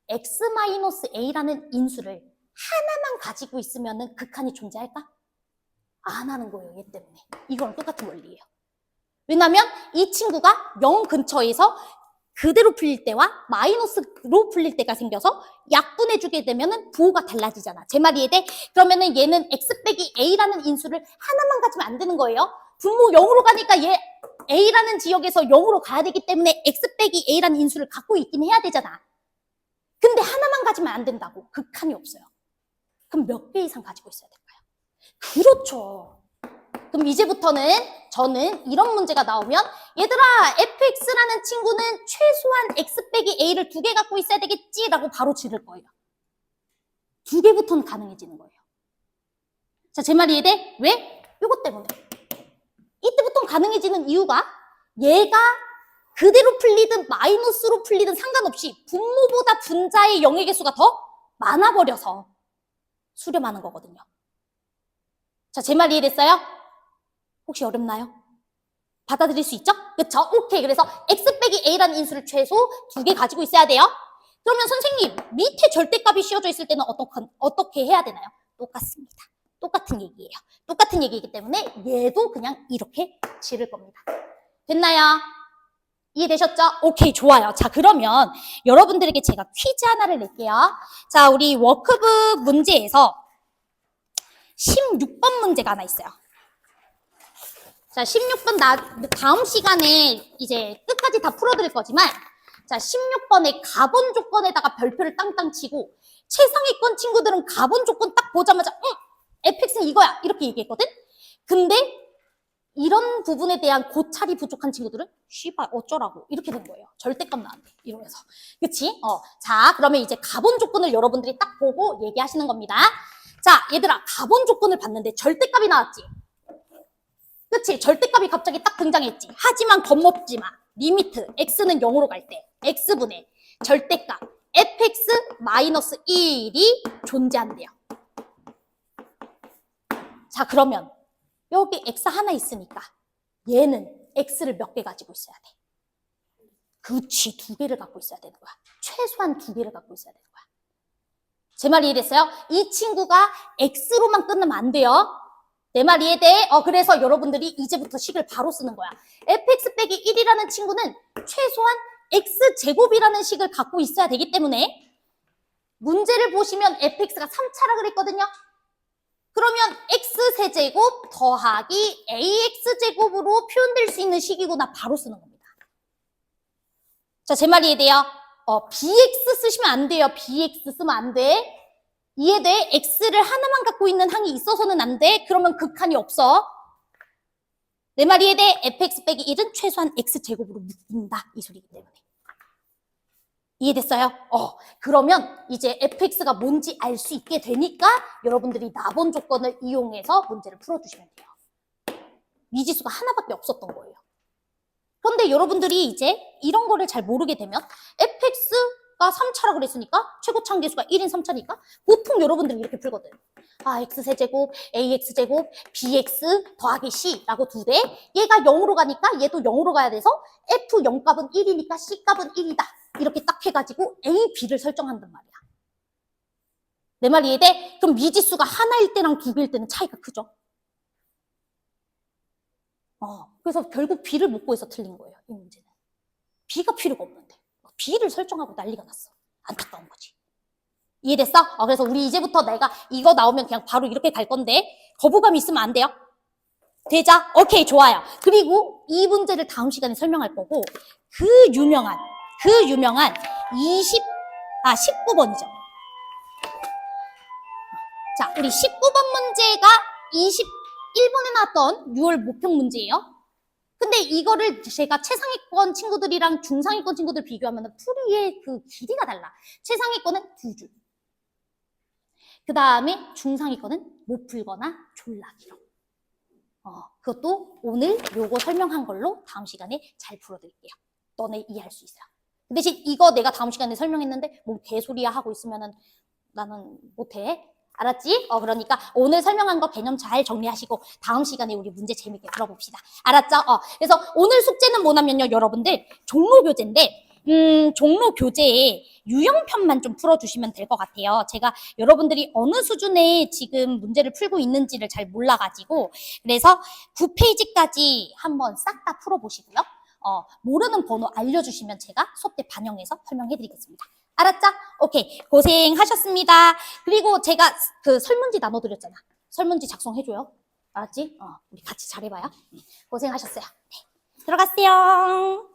x-a라는 인수를 하나만 가지고 있으면 극한이 존재할까? 안 하는 거예요, 얘 때문에. 이거랑 똑같은 원리예요. 왜냐면 이 친구가 0 근처에서 그대로 풀릴 때와 마이너스로 풀릴 때가 생겨서 약분해주게 되면은 부호가 달라지잖아. 제 말이 이해돼? 그러면은 얘는 x 빼기 a라는 인수를 하나만 가지면 안 되는 거예요. 분모 0으로 가니까 얘 a라는 지역에서 0으로 가야 되기 때문에 x 빼기 a라는 인수를 갖고 있긴 해야 되잖아. 근데 하나만 가지면 안 된다고. 극한이 없어요. 그럼 몇 개 이상 가지고 있어야 될까요? 그렇죠. 그럼 이제부터는 저는 이런 문제가 나오면 얘들아 fx라는 친구는 최소한 x 빼기 a를 2개 갖고 있어야 되겠지? 라고 바로 지를 거예요. 2개부터는 가능해지는 거예요. 자, 제 말이 이해돼? 왜? 이것 때문에. 이때부터는 가능해지는 이유가 얘가 그대로 풀리든 마이너스로 풀리든 상관없이 분모보다 분자의 영의 개수가 더 많아버려서 수렴하는 거거든요. 자, 제 말 이해됐어요? 혹시 어렵나요? 받아들일 수 있죠? 그쵸? 오케이. 그래서 x 빼기 a라는 인수를 최소 2개 가지고 있어야 돼요. 그러면 선생님, 밑에 절대값이 씌워져 있을 때는 어떻게 해야 되나요? 똑같습니다. 똑같은 얘기예요. 똑같은 얘기이기 때문에 얘도 그냥 이렇게 지를 겁니다. 됐나요? 이해되셨죠? 오케이, 좋아요. 자, 그러면 여러분들에게 제가 퀴즈 하나를 낼게요. 자, 우리 워크북 문제에서 16번 문제가 하나 있어요. 자, 16번 다음 시간에 이제 끝까지 다 풀어드릴 거지만, 자, 16번에 가본 조건에다가 별표를 땅땅 치고, 최상위권 친구들은 가본 조건 딱 보자마자, fx는 이거야. 이렇게 얘기했거든? 근데, 이런 부분에 대한 고찰이 부족한 친구들은, 씨발, 어쩌라고. 이렇게 된 거예요. 절대값 나왔네. 이러면서. 그치? 자, 그러면 이제 가본 조건을 여러분들이 딱 보고 얘기하시는 겁니다. 자, 얘들아, 가본 조건을 봤는데 절대값이 나왔지? 그치? 절대값이 갑자기 딱 등장했지. 하지만 겁먹지 마. 리미트 x는 0으로 갈 때 x분의 절대값 fx-1이 존재한대요. 자, 그러면 여기 x 하나 있으니까 얘는 x를 몇 개 가지고 있어야 돼? 그치, 2개를 갖고 있어야 되는 거야. 최소한 2개를 갖고 있어야 되는 거야. 제 말 이해됐어요? 이 친구가 x로만 끝나면 안 돼요. 내 말 이해돼? 그래서 여러분들이 이제부터 식을 바로 쓰는 거야. fx 빼기 1이라는 친구는 최소한 x제곱이라는 식을 갖고 있어야 되기 때문에 문제를 보시면 fx가 3차라 그랬거든요. 그러면 x세제곱 더하기 ax제곱으로 표현될 수 있는 식이구나 바로 쓰는 겁니다. 자, 제 말 이해돼요? bx 쓰시면 안 돼요. bx 쓰면 안 돼. 이해돼? x를 하나만 갖고 있는 항이 있어서는 안 돼. 그러면 극한이 없어. 내 말 이해돼? fx 빼기 1은 최소한 x제곱으로 묶인다. 이 소리이기 때문에. 이해됐어요? 그러면 이제 fx가 뭔지 알 수 있게 되니까 여러분들이 나본 조건을 이용해서 문제를 풀어주시면 돼요. 미지수가 하나밖에 없었던 거예요. 그런데 여러분들이 이제 이런 거를 잘 모르게 되면 fx가 3차라고 그랬으니까 최고차항 계수가 1인 3차니까 보통 여러분들이 이렇게 풀거든. x세제곱, ax제곱, bx 더하기 c라고 두대. 얘가 0으로 가니까 얘도 0으로 가야 돼서 f 0값은 1이니까 c 값은 1이다. 이렇게 딱 해가지고 a, b를 설정한단 말이야. 내 말 이해돼? 그럼 미지수가 하나일 때랑 2개일 때는 차이가 크죠? 그래서 결국 b를 못 구해서 틀린 거예요, 이 문제는. b가 필요가 없는데 b를 설정하고 난리가 났어. 안타까운 거지. 이해됐어? 그래서 우리 이제부터 내가 이거 나오면 그냥 바로 이렇게 갈 건데 거부감 있으면 안 돼요. 되자? 오케이, 좋아요. 그리고 이 문제를 다음 시간에 설명할 거고 그 유명한 19번이죠. 자, 우리 19번 문제가 21번에 나왔던 6월 모평 문제예요. 근데 이거를 제가 최상위권 친구들이랑 중상위권 친구들 비교하면 풀이의 그 길이가 달라. 최상위권은 2줄. 그 다음에 중상위권은 못 풀거나 졸라 길어. 그것도 오늘 요거 설명한 걸로 다음 시간에 잘 풀어드릴게요. 너네 이해할 수 있어요. 그 대신 이거 내가 다음 시간에 설명했는데 뭐 개소리야 하고 있으면은 나는 못해. 알았지? 그러니까 오늘 설명한 거 개념 잘 정리하시고 다음 시간에 우리 문제 재밌게 풀어봅시다. 알았죠? 그래서 오늘 숙제는 뭐냐면요, 여러분들 종로 교재인데 종로 교재에 유형편만 좀 풀어주시면 될 것 같아요. 제가 여러분들이 어느 수준의 지금 문제를 풀고 있는지를 잘 몰라가지고 그래서 9페이지까지 한번 싹 다 풀어보시고요. 모르는 번호 알려주시면 제가 수업 때 반영해서 설명해드리겠습니다. 알았죠? 오케이. 고생하셨습니다. 그리고 제가 그 설문지 나눠드렸잖아. 설문지 작성해줘요. 알았지? 우리 같이 잘해봐요. 고생하셨어요. 네. 들어가세요.